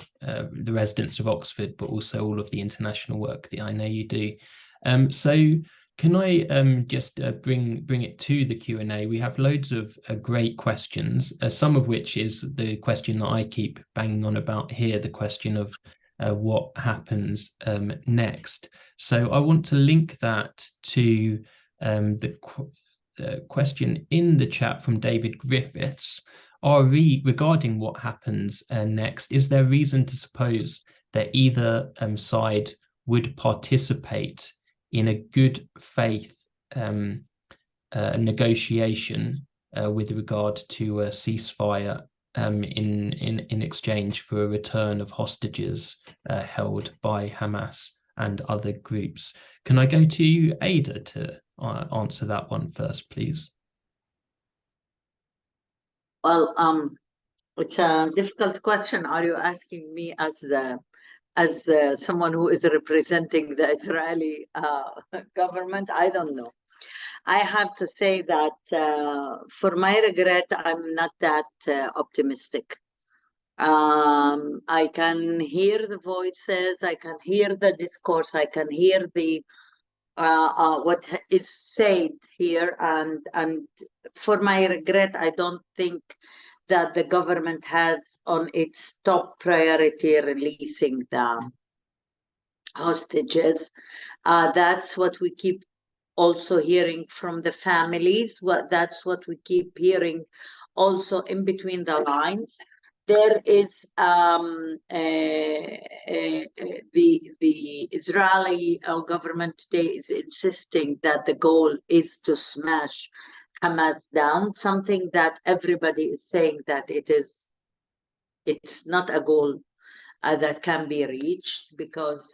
residents of Oxford, but also all of the international work that I know you do. So can I just bring it to the Q&A? We have loads of great questions, some of which is the question that I keep banging on about here, the question of what happens next. So I want to link that to the question in the chat from David Griffiths. Regarding what happens next, is there reason to suppose that either side would participate in a good faith negotiation with regard to a ceasefire in exchange for a return of hostages held by Hamas and other groups? Can I go to you, Ada, to answer that one first, please? Well, it's a difficult question. Are you asking me as someone who is representing the Israeli government? I don't know. I have to say that for my regret, I'm not that optimistic. I can hear the voices, I can hear the discourse, I can hear the what is said here, and for my regret, I don't think that the government has on its top priority releasing the hostages. That's what we keep also hearing from the families. That's what we keep hearing also in between the lines. There is the Israeli government today is insisting that the goal is to smash Hamas down, something that everybody is saying that it's not a goal that can be reached, because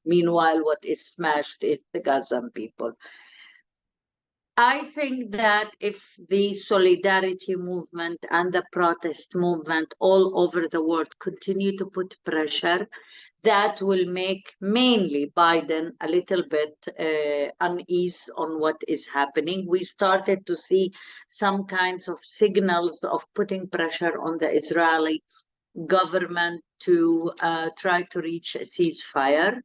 meanwhile what is smashed is the Gazan people. I think that if the solidarity movement and the protest movement all over the world continue to put pressure, that will make mainly Biden a little bit unease on what is happening. We started to see some kinds of signals of putting pressure on the Israeli government to try to reach a ceasefire.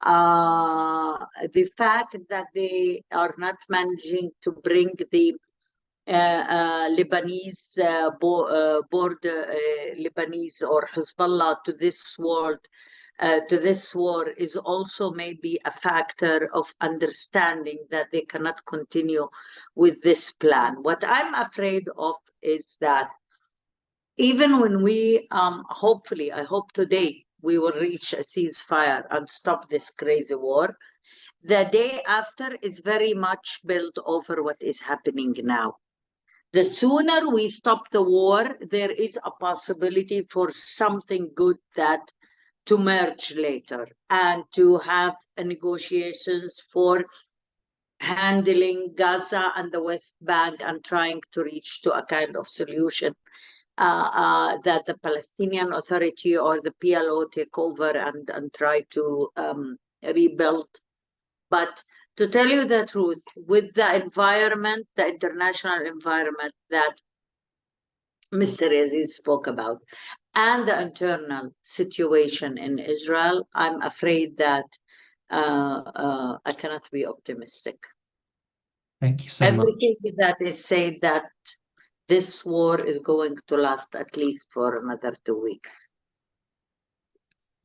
The fact that they are not managing to bring the Lebanese Lebanese or Hezbollah to this war is also maybe a factor of understanding that they cannot continue with this plan. What I'm afraid of is that even when we, hopefully, I hope today we will reach a ceasefire and stop this crazy war, the day after is very much built over what is happening now. The sooner we stop the war, there is a possibility for something good that to merge later and to have negotiations for handling Gaza and the West Bank and trying to reach to a kind of solution that the Palestinian Authority or the PLO take over and try to rebuild. But to tell you the truth, with the environment, the international environment that Mr. Yazid spoke about, and the internal situation in Israel, I'm afraid that I cannot be optimistic. Thank you so much. Everything that is said that this war is going to last at least for another 2 weeks.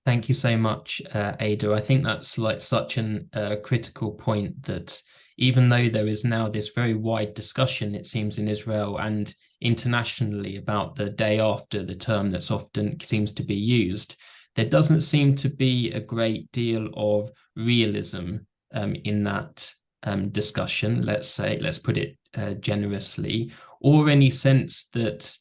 Thank you so much, Ada. I think that's like such an critical point, that even though there is now this very wide discussion, it seems, in Israel and internationally about the day after, the term that's often seems to be used, there doesn't seem to be a great deal of realism in that discussion, let's put it generously, or any sense that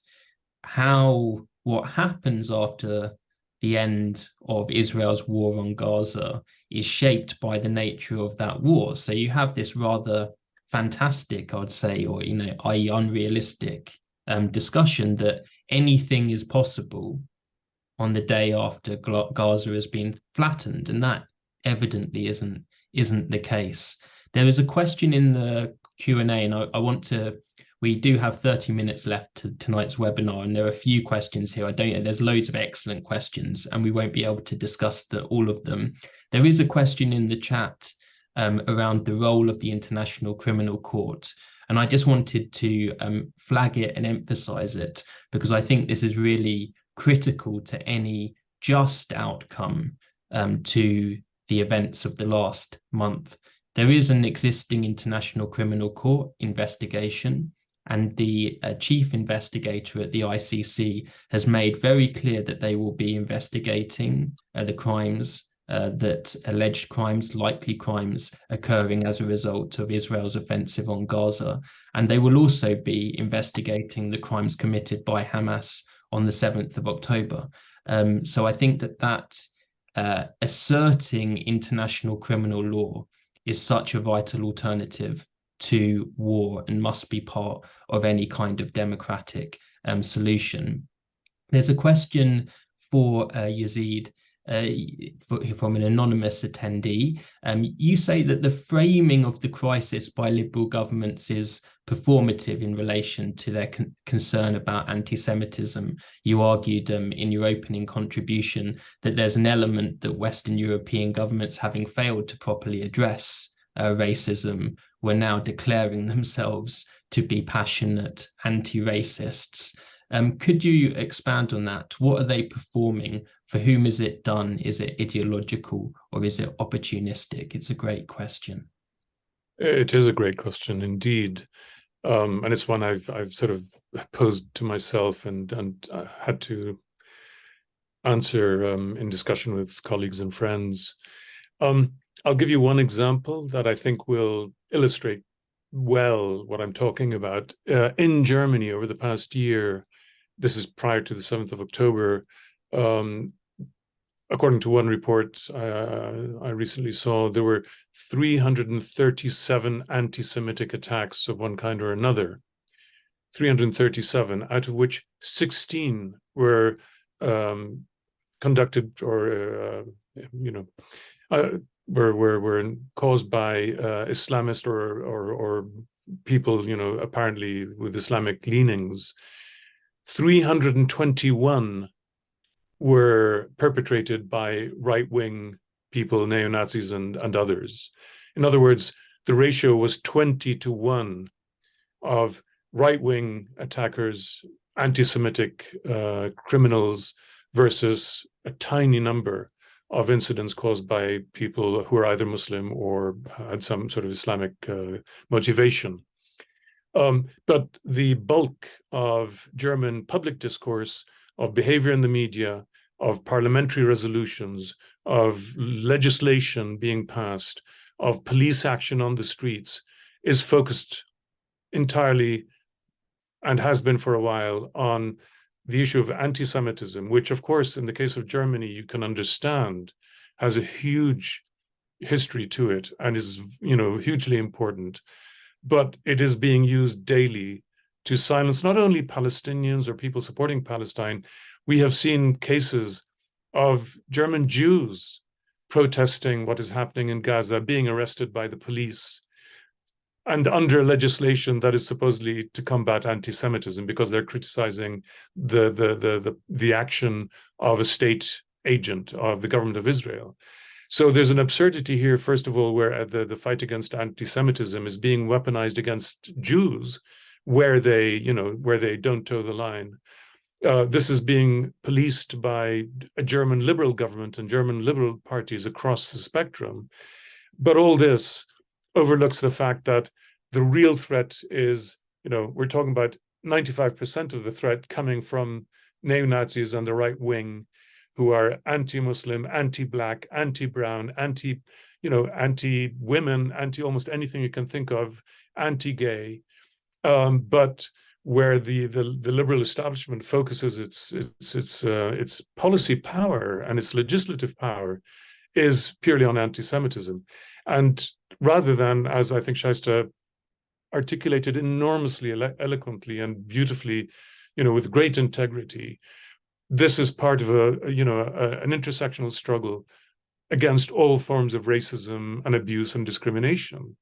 what happens after the end of Israel's war on Gaza is shaped by the nature of that war. So you have this rather fantastic, I'd say, or, i.e. unrealistic discussion that anything is possible on the day after Gaza has been flattened, and that evidently isn't the case. There is a question in the Q&A, and we do have 30 minutes left to tonight's webinar, and there are a few questions here. There's loads of excellent questions, and we won't be able to discuss all of them. There is a question in the chat around the role of the International Criminal Court, and I just wanted to flag it and emphasize it, because I think this is really critical to any just outcome to the events of the last month. There is an existing International Criminal Court investigation, and the chief investigator at the ICC has made very clear that they will be investigating the crimes, alleged crimes, likely crimes occurring as a result of Israel's offensive on Gaza. And they will also be investigating the crimes committed by Hamas on the 7th of October. So I think that asserting international criminal law is such a vital alternative to war and must be part of any kind of democratic solution. There's a question for Yazid from an anonymous attendee. You say that the framing of the crisis by liberal governments is performative in relation to their concern about anti-Semitism. You argued in your opening contribution that there's an element that Western European governments, having failed to properly address racism, were now declaring themselves to be passionate anti-racists. Could you expand on that? What are they performing? For whom is it done? Is it ideological or is it opportunistic? It's a great question. It is a great question indeed. And it's one I've sort of posed to myself and had to answer in discussion with colleagues and friends. I'll give you one example that I think will illustrate well what I'm talking about. In Germany over the past year, this is prior to the 7th of October, according to one report I recently saw, there were 337 anti-Semitic attacks of one kind or another. 337, out of which 16 were conducted or, were caused by Islamist or people, apparently with Islamic leanings. 321 were perpetrated by right-wing people, neo-Nazis and others. In other words, the ratio was 20-1 of right-wing attackers, anti-Semitic criminals versus a tiny number of incidents caused by people who are either Muslim or had some sort of Islamic motivation. But the bulk of German public discourse, of behavior in the media, of parliamentary resolutions, of legislation being passed, of police action on the streets, is focused entirely, and has been for a while, on the issue of anti-Semitism, which, of course, in the case of Germany, you can understand has a huge history to it and is, hugely important. But it is being used daily to silence not only Palestinians or people supporting Palestine. We have seen cases of German Jews protesting what is happening in Gaza, being arrested by the police, and under legislation that is supposedly to combat anti-Semitism, because they're criticizing the action of a state agent of the government of Israel. So there's an absurdity here, first of all, where the fight against anti-Semitism is being weaponized against Jews, where they don't toe the line. This is being policed by a German liberal government and German liberal parties across the spectrum. But all this overlooks the fact that the real threat is, we're talking about 95% of the threat coming from neo-Nazis on the right wing, who are anti-Muslim, anti-Black, anti-Brown, anti-women, anti-almost anything you can think of, anti-gay. But where the liberal establishment focuses its policy power and its legislative power is purely on anti-Semitism. And rather than, as I think Shaista articulated enormously eloquently and beautifully, with great integrity, this is part of an intersectional struggle against all forms of racism and abuse and discrimination.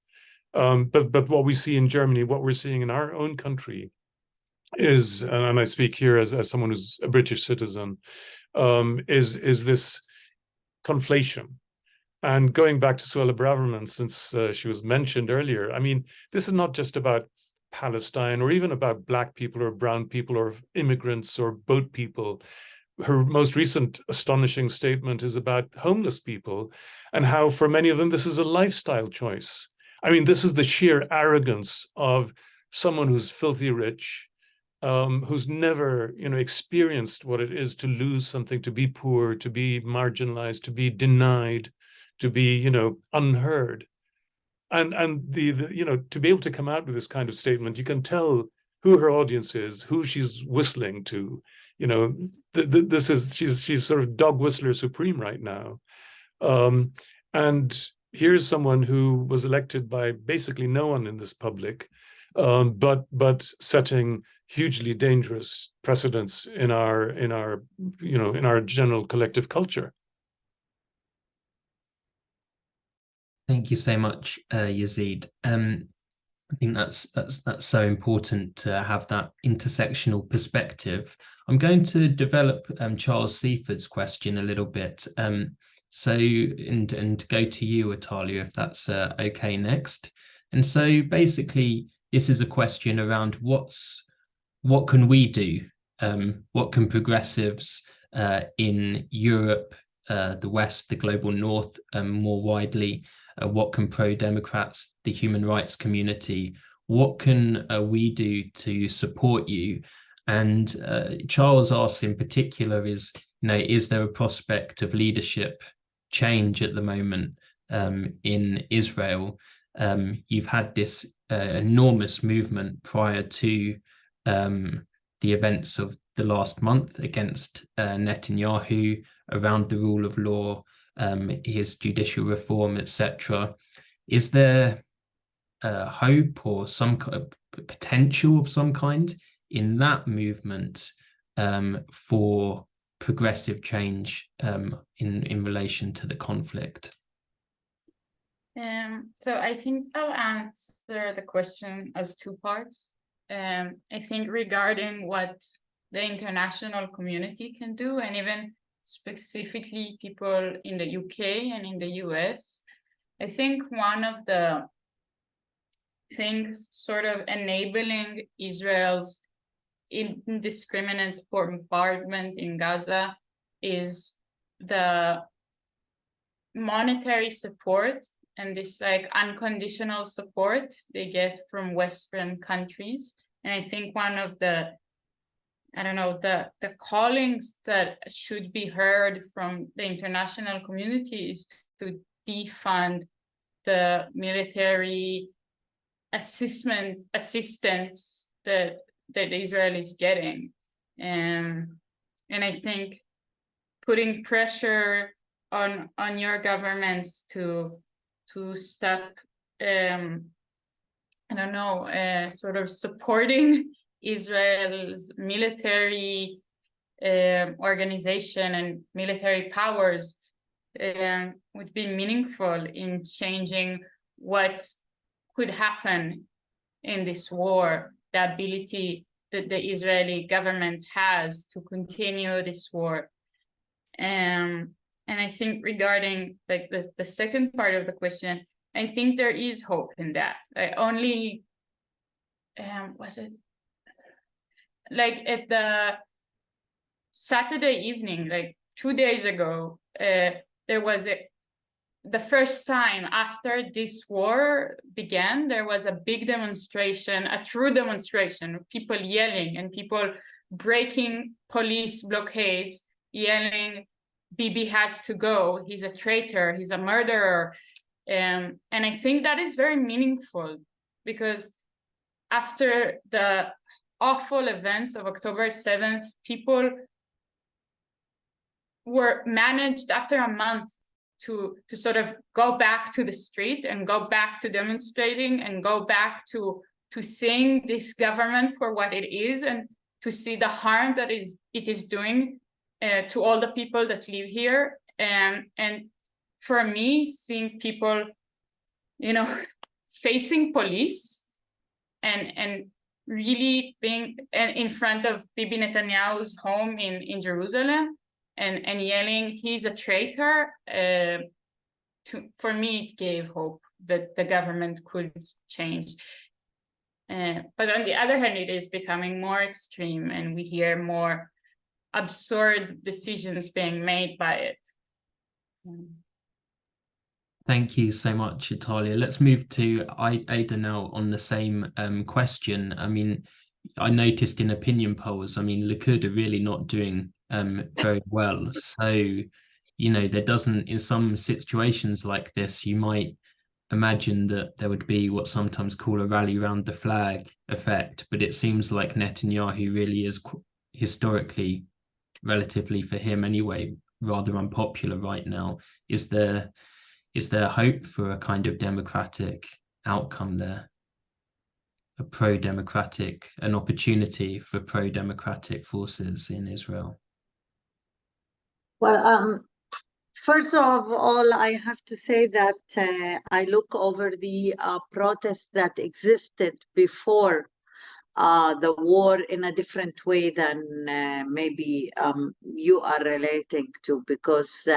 But what we see in Germany, what we're seeing in our own country is, and I speak here as someone who's a British citizen, is this conflation. And going back to Suella Braverman, since she was mentioned earlier, I mean, this is not just about Palestine or even about Black people or brown people or immigrants or boat people. Her most recent astonishing statement is about homeless people and how for many of them this is a lifestyle choice. I mean, this is the sheer arrogance of someone who's filthy rich, who's never, experienced what it is to lose something, to be poor, to be marginalized, to be denied, to be, unheard. And to be able to come out with this kind of statement, you can tell who her audience is, who she's whistling to. She's sort of dog whistler supreme right now. And here's someone who was elected by basically no one in this public, but setting hugely dangerous precedents in our general collective culture. Thank you so much, Yazid. I think that's so important to have that intersectional perspective. I'm going to develop Charles Seaford's question a little bit. So go to you, Atalia, if that's okay next. And so basically, this is a question around what can we do? What can progressives in Europe, the West, the global North, more widely, what can pro-democrats, the human rights community, what can we do to support you? And Charles asks in particular is there a prospect of leadership change at the moment in Israel? You've had this enormous movement prior to the events of the last month against Netanyahu around the rule of law, his judicial reform, etc. Is there hope or some kind of potential of some kind in that movement for progressive change in relation to the conflict? So I think I'll answer the question as two parts. I think regarding what the international community can do, and even specifically people in the UK and in the US, I think one of the things sort of enabling Israel's indiscriminate bombardment in Gaza is the monetary support and this like unconditional support they get from Western countries. And I think one of the, I don't know, the callings that should be heard from the international community is to defund the military assistance that Israel is getting. And I think putting pressure on your governments to stop, I don't know, sort of supporting Israel's military organization and military powers would be meaningful in changing what could happen in this war, the ability that the Israeli government has to continue this war. And I think regarding like the second part of the question, I think there is hope in that. I only, was it like at the Saturday evening, like 2 days ago, there was the first time after this war began, there was a big demonstration, a true demonstration, people yelling and people breaking police blockades, yelling, Bibi has to go, he's a traitor, he's a murderer. And I think that is very meaningful, because after the awful events of October 7th, people were managed after a month to sort of go back to the street and go back to demonstrating and go back to seeing this government for what it is, and to see the harm that it is doing to all the people that live here. And for me, seeing people, you know, facing police and really being in front of Bibi Netanyahu's home in Jerusalem and yelling, he's a traitor, for me, it gave hope that the government could change. But on the other hand, it is becoming more extreme, and we hear more absurd decisions being made by it. Thank you so much, Italia. Let's move to Ada now on the same question. I mean, I noticed in opinion polls, I mean, Likud are really not doing very well. So, you know, there doesn't, in some situations like this, you might imagine that there would be what sometimes call a rally around the flag effect, but it seems like Netanyahu really is historically, relatively for him anyway, rather unpopular right now. Is there hope for a kind of democratic outcome there? A pro-democratic, an opportunity for pro-democratic forces in Israel? Well, first of all, I have to say that I look over the protests that existed before the war in a different way than maybe you are relating to, because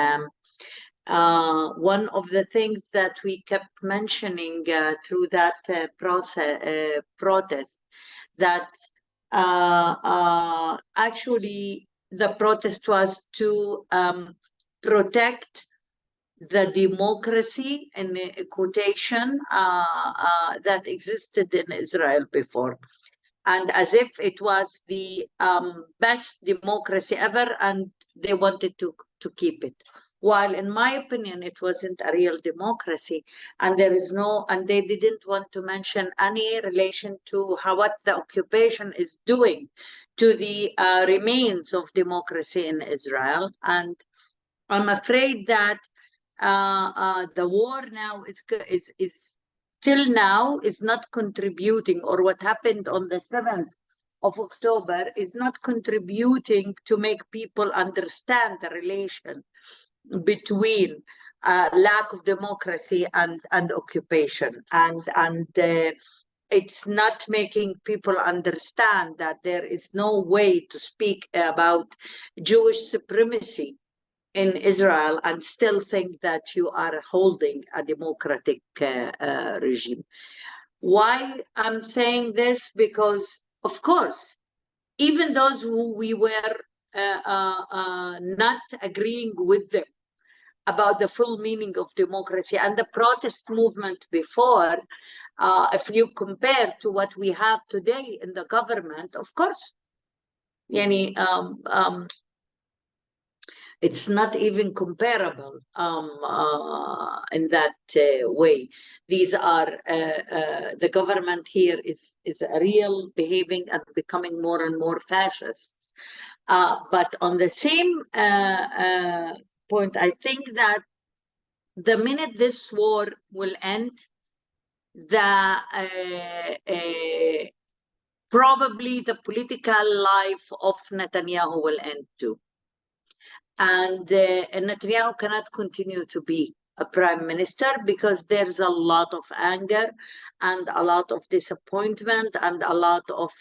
one of the things that we kept mentioning through that protest, that actually the protest was to protect the democracy, in quotation, that existed in Israel before, and as if it was the best democracy ever, and they wanted to keep it. While in my opinion, it wasn't a real democracy, and there is no, and they didn't want to mention any relation to what the occupation is doing to the remains of democracy in Israel. And I'm afraid that the war now is till now is not contributing, or what happened on the 7th of October is not contributing to make people understand the relation between lack of democracy and occupation, and it's not making people understand that there is no way to speak about Jewish supremacy in Israel and still think that you are holding a democratic regime. Why I'm saying this? Because, of course, even those who we were not agreeing with them about the full meaning of democracy. And the protest movement before, if you compare to what we have today in the government, of course, it's not even comparable in that way. These are, the government here is a real behaving and becoming more and more fascist. But on the same point, I think that the minute this war will end, probably the political life of Netanyahu will end too. And Netanyahu cannot continue to be a prime minister because there's a lot of anger and a lot of disappointment and a lot of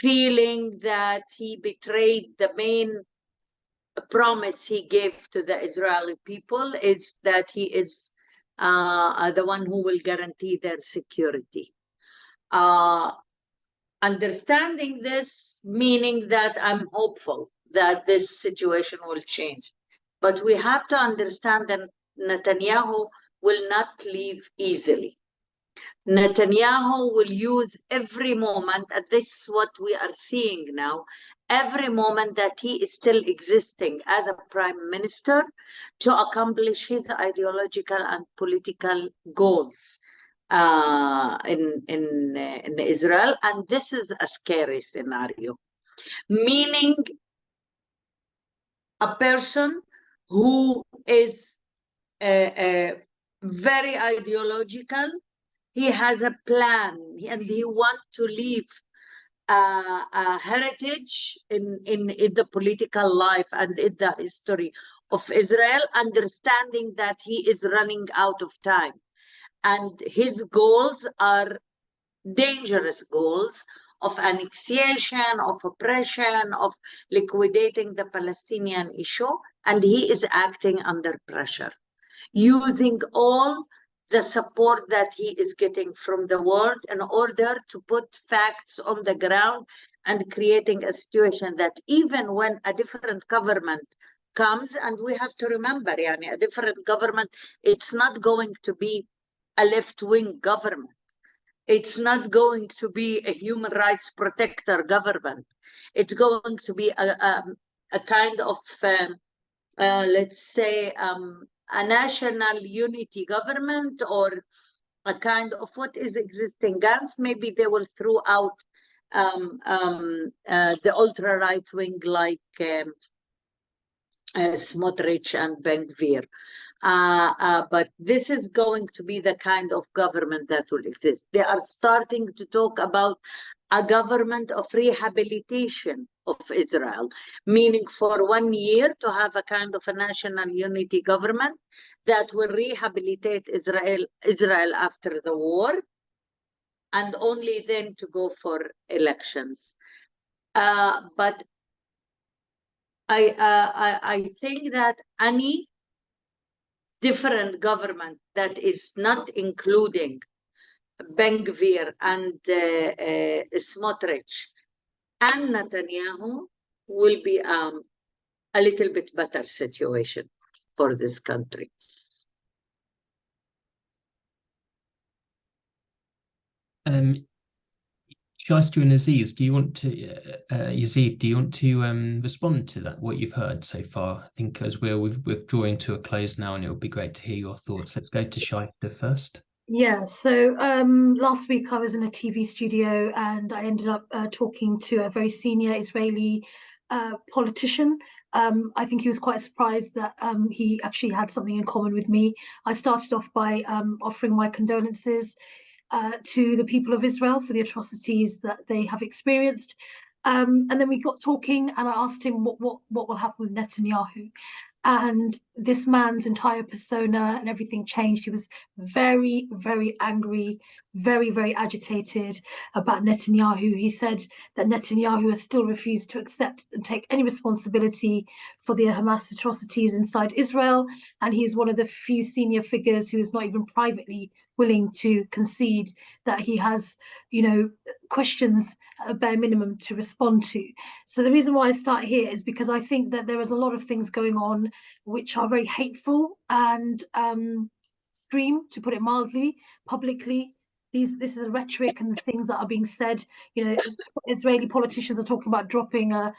feeling that he betrayed the main promise he gave to the Israeli people, is that he is the one who will guarantee their security. Understanding this, meaning that I'm hopeful that this situation will change. But we have to understand that Netanyahu will not leave easily. Netanyahu will use every moment, and this is what we are seeing now, every moment that he is still existing as a prime minister to accomplish his ideological and political goals in Israel. And this is a scary scenario, meaning a person who is very ideological, he has a plan, and he wants to leave a heritage in the political life and in the history of Israel, understanding that he is running out of time. And his goals are dangerous goals of annexation, of oppression, of liquidating the Palestinian issue, and he is acting under pressure, using all the support that he is getting from the world in order to put facts on the ground and creating a situation that even when a different government comes, and we have to remember, a different government, it's not going to be a left-wing government. It's not going to be a human rights protector government. It's going to be a kind of, let's say, a national unity government, or a kind of what is existing. Gantz, maybe they will throw out the ultra right wing like Smotrich and Ben-Gvir. But this is going to be the kind of government that will exist. They are starting to talk about a government of rehabilitation of Israel, meaning for 1 year to have a kind of a national unity government that will rehabilitate Israel after the war, and only then to go for elections. But I think that any different government that is not including Ben-Gvir and Smotrich and Netanyahu will be a little bit better situation for this country. Shasta and Aziz, do you want to, Yazid, do you want to respond to that, what you've heard so far? I think as we're drawing to a close now, and it would be great to hear your thoughts. Let's go to Shasta first. Yeah, so last week I was in a TV studio and I ended up talking to a very senior Israeli politician. I think he was quite surprised that he actually had something in common with me. I started off by offering my condolences to the people of Israel for the atrocities that they have experienced. And then we got talking and I asked him what will happen with Netanyahu. And this man's entire persona and everything changed. He was very, very angry, very, very agitated about Netanyahu. He said that Netanyahu has still refused to accept and take any responsibility for the Hamas atrocities inside Israel. And he's one of the few senior figures who is not even privately willing to concede that he has, questions at a bare minimum to respond to. So the reason why I start here is because I think that there is a lot of things going on which are very hateful and extreme, to put it mildly, publicly. This is a rhetoric and the things that are being said. Israeli politicians are talking about dropping a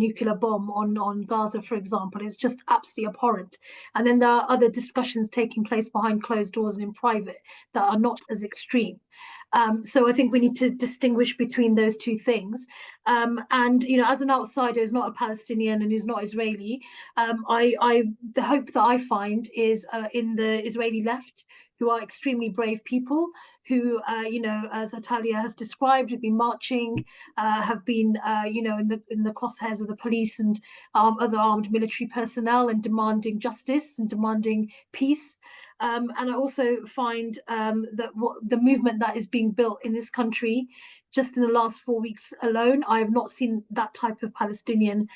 nuclear bomb on Gaza, for example. It's just absolutely abhorrent. And then there are other discussions taking place behind closed doors and in private that are not as extreme. So I think we need to distinguish between those two things. And as an outsider who's not a Palestinian and who's not Israeli, the hope that I find is in the Israeli left, who are extremely brave people, who, as Atalia has described, have been marching, have been, in the crosshairs of the police and other armed military personnel, and demanding justice and demanding peace. And I also find that the movement that is being built in this country, just in the last 4 weeks alone, I have not seen that type of Palestinian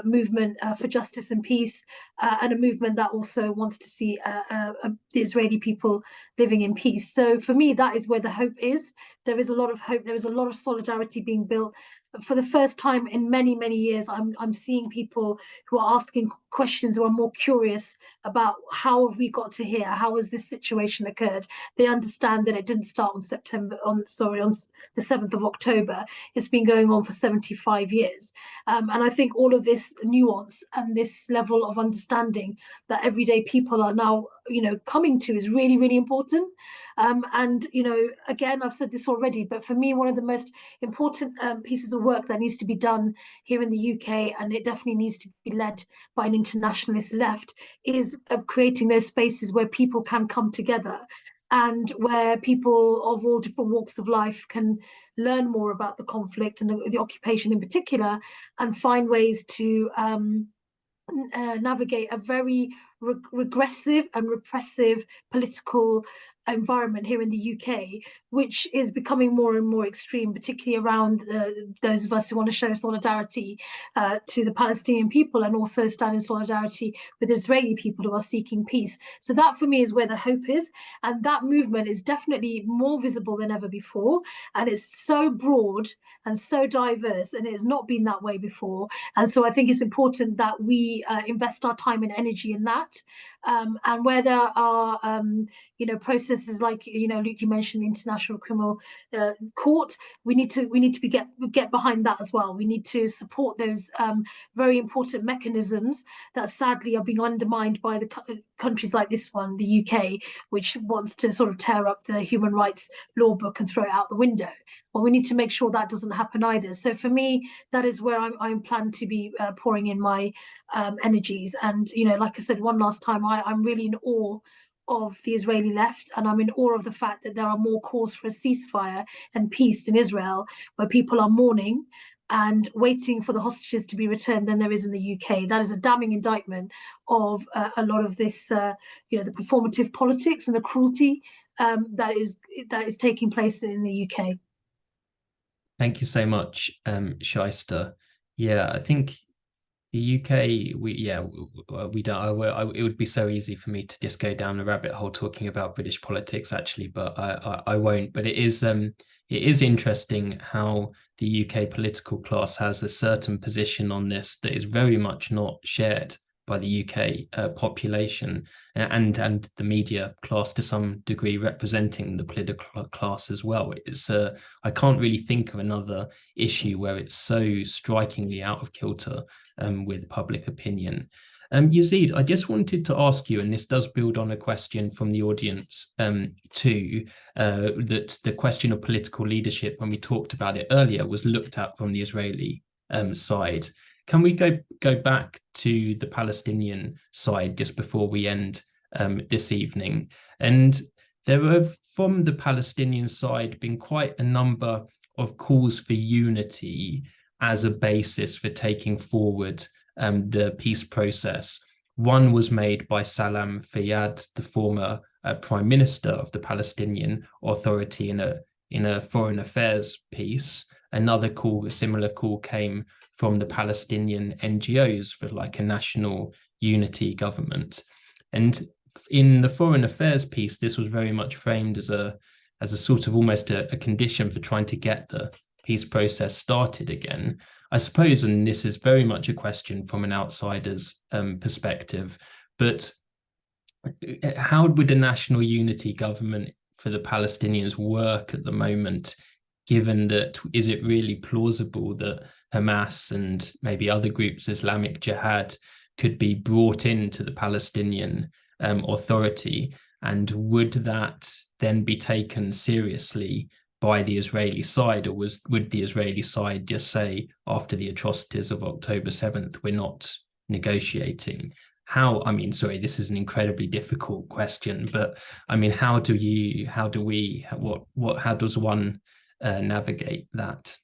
movement for justice and peace, and a movement that also wants to see the Israeli people living in peace. So for me, that is where the hope is. There is a lot of hope. There is a lot of solidarity being built. For the first time in many, many years, I'm seeing people who are asking questions, who are more curious about how have we got to here? How has this situation occurred? They understand that it didn't start on the 7th of October. It's been going on for 75 years. And I think all of this nuance and this level of understanding that everyday people are now, coming to is really, really important. And again, I've said this already, but for me, one of the most important pieces of work that needs to be done here in the UK, and it definitely needs to be led by an internationalist left, is creating those spaces where people can come together and where people of all different walks of life can learn more about the conflict and the occupation in particular, and find ways to navigate a very regressive and repressive political environment here in the UK, which is becoming more and more extreme, particularly around those of us who want to show solidarity to the Palestinian people, and also stand in solidarity with Israeli people who are seeking peace. So that for me is where the hope is, and that movement is definitely more visible than ever before, and it's so broad and so diverse, and it has not been that way before. And so I think it's important that we invest our time and energy in that, and where there are processes like Luke, you mentioned the International Criminal Court, we need to get behind that as well. We need to support those very important mechanisms that sadly are being undermined by the countries like this one, the UK, which wants to sort of tear up the human rights law book and throw it out the window. Well, we need to make sure that doesn't happen either. So for me, that is where I'm planned to be pouring in my energies. And like I said, one last time, I'm really in awe of the Israeli left, and I'm in awe of the fact that there are more calls for a ceasefire and peace in Israel, where people are mourning and waiting for the hostages to be returned, than there is in the UK. That is a damning indictment of a lot of this, the performative politics and the cruelty that is taking place in the UK. Thank you so much, Shaista. Yeah, I think the UK, we don't. It would be so easy for me to just go down a rabbit hole talking about British politics, actually, but I won't. But it is interesting how the UK political class has a certain position on this that is very much not shared by the UK population and the media class to some degree, representing the political class as well. It's I can't really think of another issue where it's so strikingly out of kilter with public opinion. Yazid, I just wanted to ask you, and this does build on a question from the audience too, that the question of political leadership, when we talked about it earlier, was looked at from the Israeli side. Can we go back to the Palestinian side just before we end this evening? And there have, from the Palestinian side, been quite a number of calls for unity as a basis for taking forward the peace process. One was made by Salam Fayyad, the former Prime Minister of the Palestinian Authority, in a foreign affairs piece. Another call, a similar call, came from the Palestinian NGOs for like a national unity government. And in the foreign affairs piece, this was very much framed as a sort of almost a condition for trying to get the peace process started again. I suppose, and this is very much a question from an outsider's perspective, but how would a national unity government for the Palestinians work at the moment, given that is it really plausible that Hamas and maybe other groups, Islamic Jihad, could be brought into the Palestinian Authority? And would that then be taken seriously by the Israeli side, or would the Israeli side just say, after the atrocities of October 7th, we're not negotiating? How, I mean, sorry, this is an incredibly difficult question, but I mean, how does one navigate that?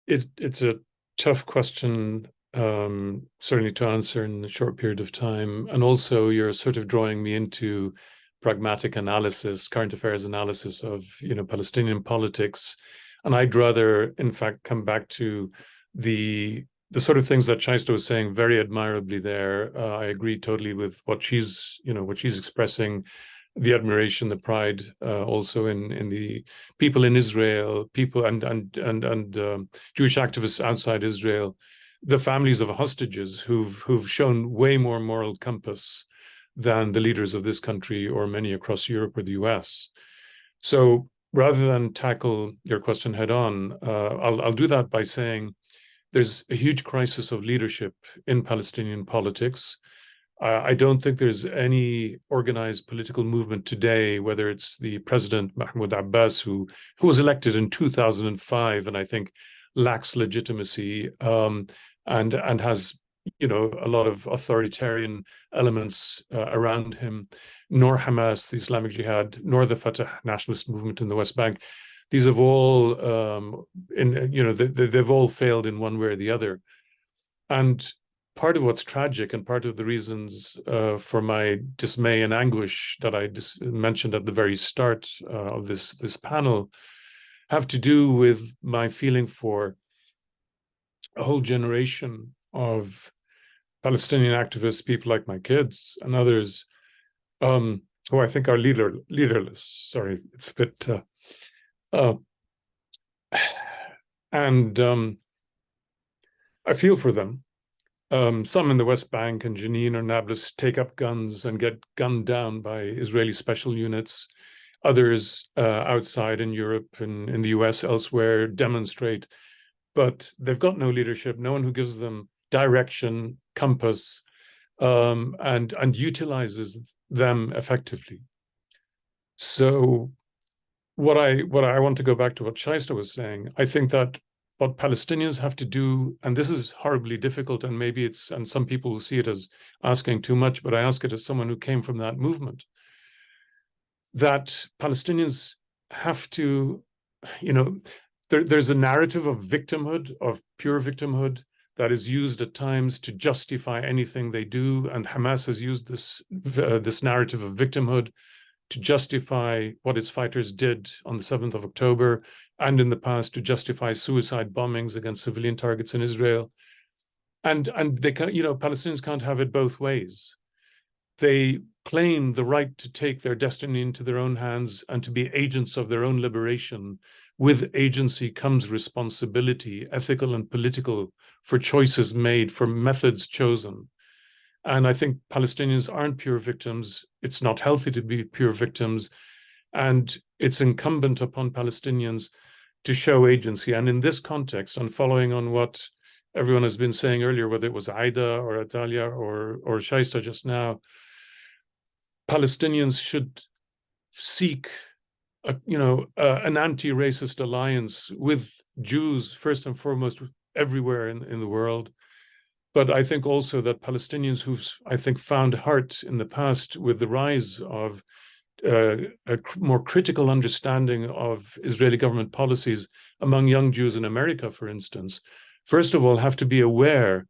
It's a tough question, certainly to answer in a short period of time. And also you're sort of drawing me into pragmatic analysis, current affairs analysis of, Palestinian politics. And I'd rather, in fact, come back to the sort of things that Shaista was saying very admirably there. I agree totally with what she's expressing, the admiration, the pride, also in the people in Israel, people and Jewish activists outside Israel, the families of hostages who've shown way more moral compass than the leaders of this country or many across Europe or the US. So rather than tackle your question head on, I'll do that by saying there's a huge crisis of leadership in Palestinian politics. I don't think there's any organized political movement today, whether it's the president, Mahmoud Abbas, who was elected in 2005, and I think lacks legitimacy, and has, a lot of authoritarian elements around him, nor Hamas, the Islamic Jihad, nor the Fatah nationalist movement in the West Bank. These have all, they've all failed in one way or the other. And part of what's tragic and part of the reasons for my dismay and anguish that I mentioned at the very start of this panel have to do with my feeling for a whole generation of Palestinian activists, people like my kids and others, who I think are leaderless. Sorry, it's a bit... I feel for them. Some in the West Bank and Jenin or Nablus take up guns and get gunned down by Israeli special units. Others outside in Europe and in the US, elsewhere, demonstrate. But they've got no leadership, no one who gives them direction, compass, and utilizes them effectively. So what I want to go back to what Shaista was saying, I think that what Palestinians have to do, and this is horribly difficult, and maybe and some people will see it as asking too much, but I ask it as someone who came from that movement, that Palestinians have to, there's a narrative of victimhood, of pure victimhood, that is used at times to justify anything they do, and Hamas has used this narrative of victimhood to justify what its fighters did on the 7th of October, and in the past to justify suicide bombings against civilian targets in Israel. And they can, Palestinians can't have it both ways. They claim the right to take their destiny into their own hands and to be agents of their own liberation. With agency comes responsibility, ethical and political, for choices made, for methods chosen. And I think Palestinians aren't pure victims. It's not healthy to be pure victims. And it's incumbent upon Palestinians to show agency. And in this context, and following on what everyone has been saying earlier, whether it was Aida or Atalia or Shaista just now, Palestinians should seek an anti-racist alliance with Jews, first and foremost, everywhere in the world. But I think also that Palestinians who've, I think, found heart in the past with the rise of a more critical understanding of Israeli government policies among young Jews in America, for instance, first of all, have to be aware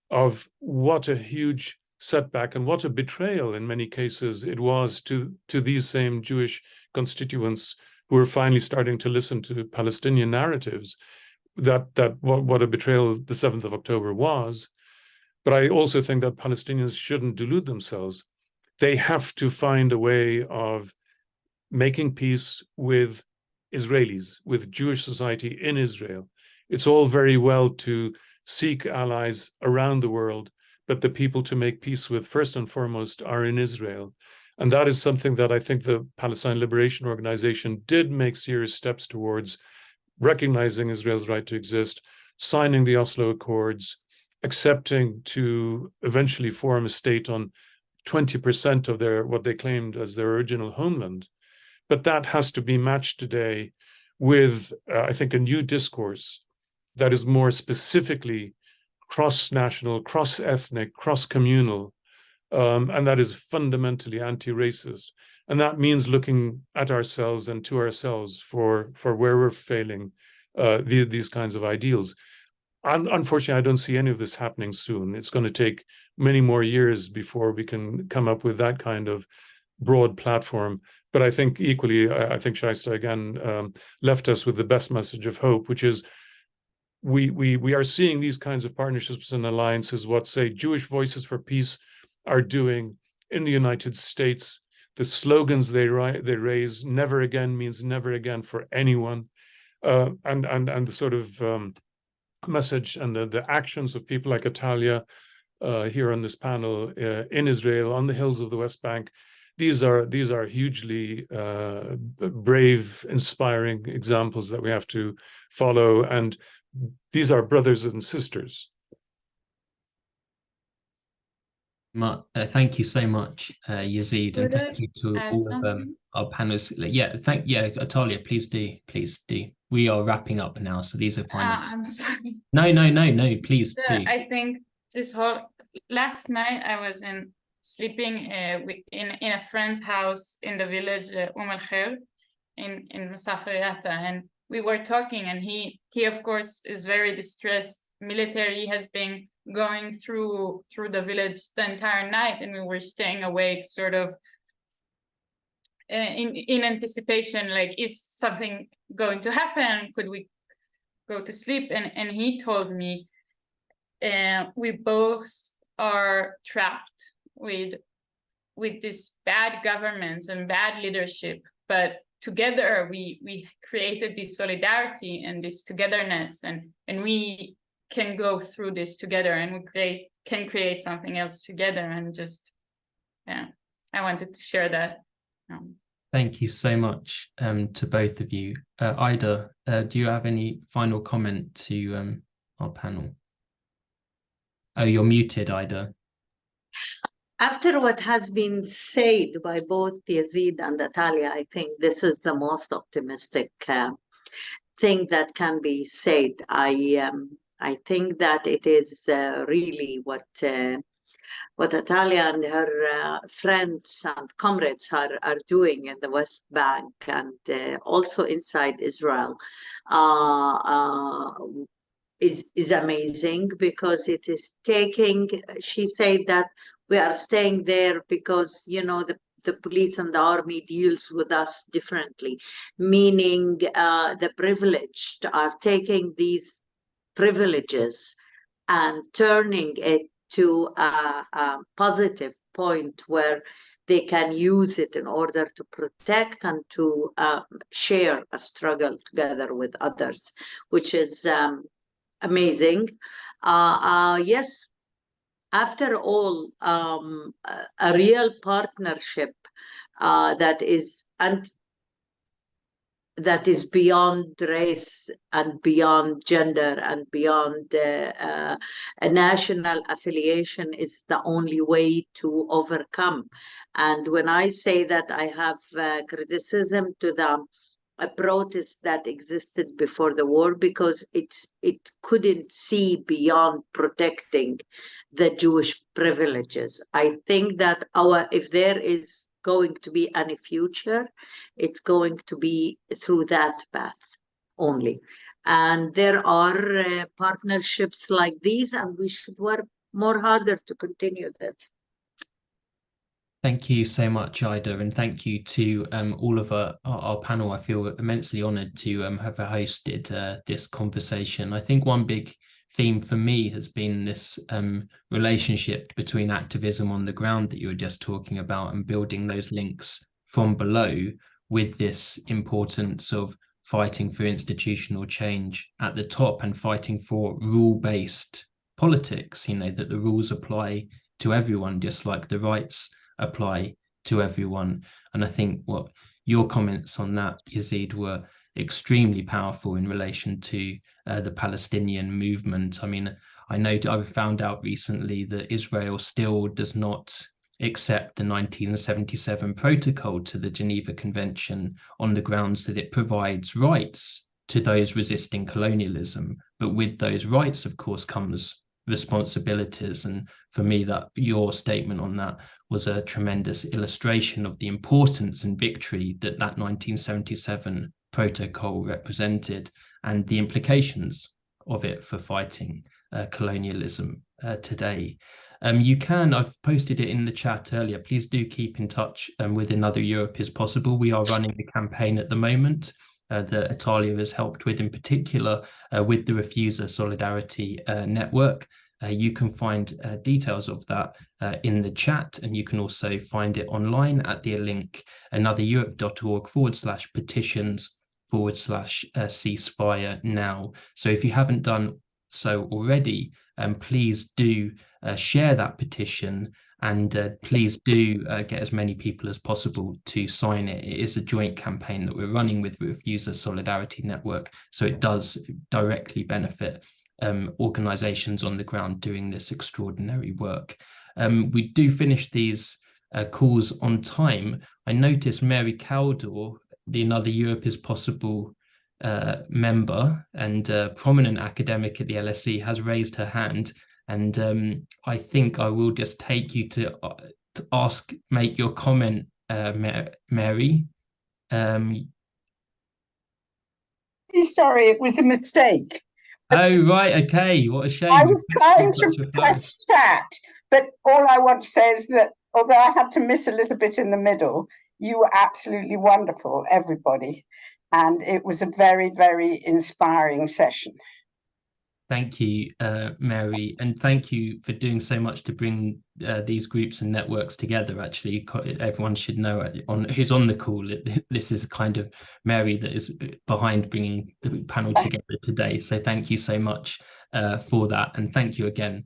of what a huge setback and what a betrayal in many cases it was to these same Jewish constituents who are finally starting to listen to Palestinian narratives, that what a betrayal the 7th of October was. But I also think that Palestinians shouldn't delude themselves. they have to find a way of making peace with Israelis, with Jewish society in Israel. It's all very well to seek allies around the world, but the people to make peace with, first and foremost, are in Israel. And that is something that I think the Palestine Liberation Organization did make serious steps towards, recognizing Israel's right to exist, signing the Oslo Accords, accepting to eventually form a state on 20% of their what they claimed as their original homeland. But that has to be matched today with, I think, a new discourse that is more specifically cross-national, cross-ethnic, cross-communal, and that is fundamentally anti-racist. And that means looking at ourselves and to ourselves for where we're failing these kinds of ideals. Unfortunately, I don't see any of this happening soon. It's going to take many more years before we can come up with that kind of broad platform. But I think equally, I think Shaista again left us with the best message of hope, which is we are seeing these kinds of partnerships and alliances, what, say, Jewish Voices for Peace are doing in the United States. The slogans they raise, never again means never again for anyone. And the sort of message and the actions of people like Atalia here on this panel in Israel, on the hills of the West Bank, these are hugely brave, inspiring examples that we have to follow. And these are brothers and sisters. Thank you so much, Yazid, and thank you to all of our panelists. Yeah, Atalia, please do. We are wrapping up now, so these are final. I'm sorry. No, please do. I think last night I was sleeping in a friend's house in the village El Khair in Masafirata, and we were talking, and he of course is very distressed. Military has been going through the village the entire night, and we were staying awake, sort of in anticipation, like, is something going to happen? Could we go to sleep? And he told me, we both are trapped with these bad governments and bad leadership, but together we created this solidarity and this togetherness, and we can go through this together, and we can create something else together. And just, I wanted to share that. Thank you so much to both of you. Ida, do you have any final comment to our panel? Oh, you're muted, Ida. After what has been said by both Yazid and Atalia, I think this is the most optimistic thing that can be said. I think that it is really what Atalia and her friends and comrades are doing in the West Bank and also inside Israel is amazing, because it is taking, she said that we are staying there because, you know, the police and the army deals with us differently, meaning the privileged are taking these privileges and turning it to a positive point where they can use it in order to protect and to share a struggle together with others, which is amazing. Yes, after all, a real partnership that is beyond race and beyond gender and beyond a national affiliation is the only way to overcome. And when I say that I have criticism to the protest that existed before the war, because it couldn't see beyond protecting the Jewish privileges. I think that if there is going to be any future, it's going to be through that path only. And there are partnerships like these, and we should work more harder to continue that. Thank you so much, Ida, and thank you to all of our panel. I feel immensely honoured to have hosted this conversation. I think one big theme for me has been this relationship between activism on the ground that you were just talking about, and building those links from below with this importance of fighting for institutional change at the top and fighting for rule-based politics, that the rules apply to everyone, just like the rights apply to everyone. And I think what your comments on that, Yazid, were extremely powerful in relation to the Palestinian movement. I mean, I know I've found out recently that Israel still does not accept the 1977 protocol to the Geneva Convention on the grounds that it provides rights to those resisting colonialism. But with those rights, of course, comes responsibilities. And for me, that your statement on that was a tremendous illustration of the importance and victory that 1977 protocol represented, and the implications of it for fighting colonialism today. I've posted it in the chat earlier, please do keep in touch with Another Europe is Possible. We are running a campaign at the moment that Italia has helped with, in particular with the Refuser Solidarity Network. You can find details of that in the chat, and you can also find it online at the link anothereurope.org/petitions/ceasefire now. So if you haven't done so already, please do share that petition, and please do get as many people as possible to sign it. It is a joint campaign that we're running with Refuser Solidarity Network, so it does directly benefit organizations on the ground doing this extraordinary work. We do finish these calls on time. I noticed Mary Caldor, the Another Europe is Possible member and prominent academic at the LSE, has raised her hand, and I think I will just take you to make your comment, Mary. Sorry, it was a mistake. Oh, right, okay, what a shame. I was trying to press chat, but all I want to say is that although I had to miss a little bit in the middle, you were absolutely wonderful, everybody. And it was a very, very inspiring session. Thank you, Mary, and thank you for doing so much to bring these groups and networks together. Actually, everyone should know who's on the call. This is kind of Mary that is behind bringing the panel together today. So thank you so much for that, and thank you again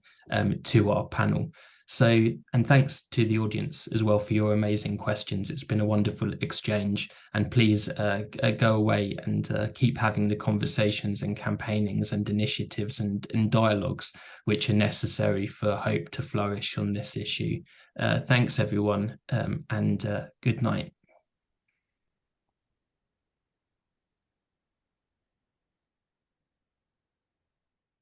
to our panel. So, and thanks to the audience as well for your amazing questions. It's been a wonderful exchange, and please go away and keep having the conversations and campaignings and initiatives and dialogues which are necessary for hope to flourish on this issue. Thanks everyone, and good night.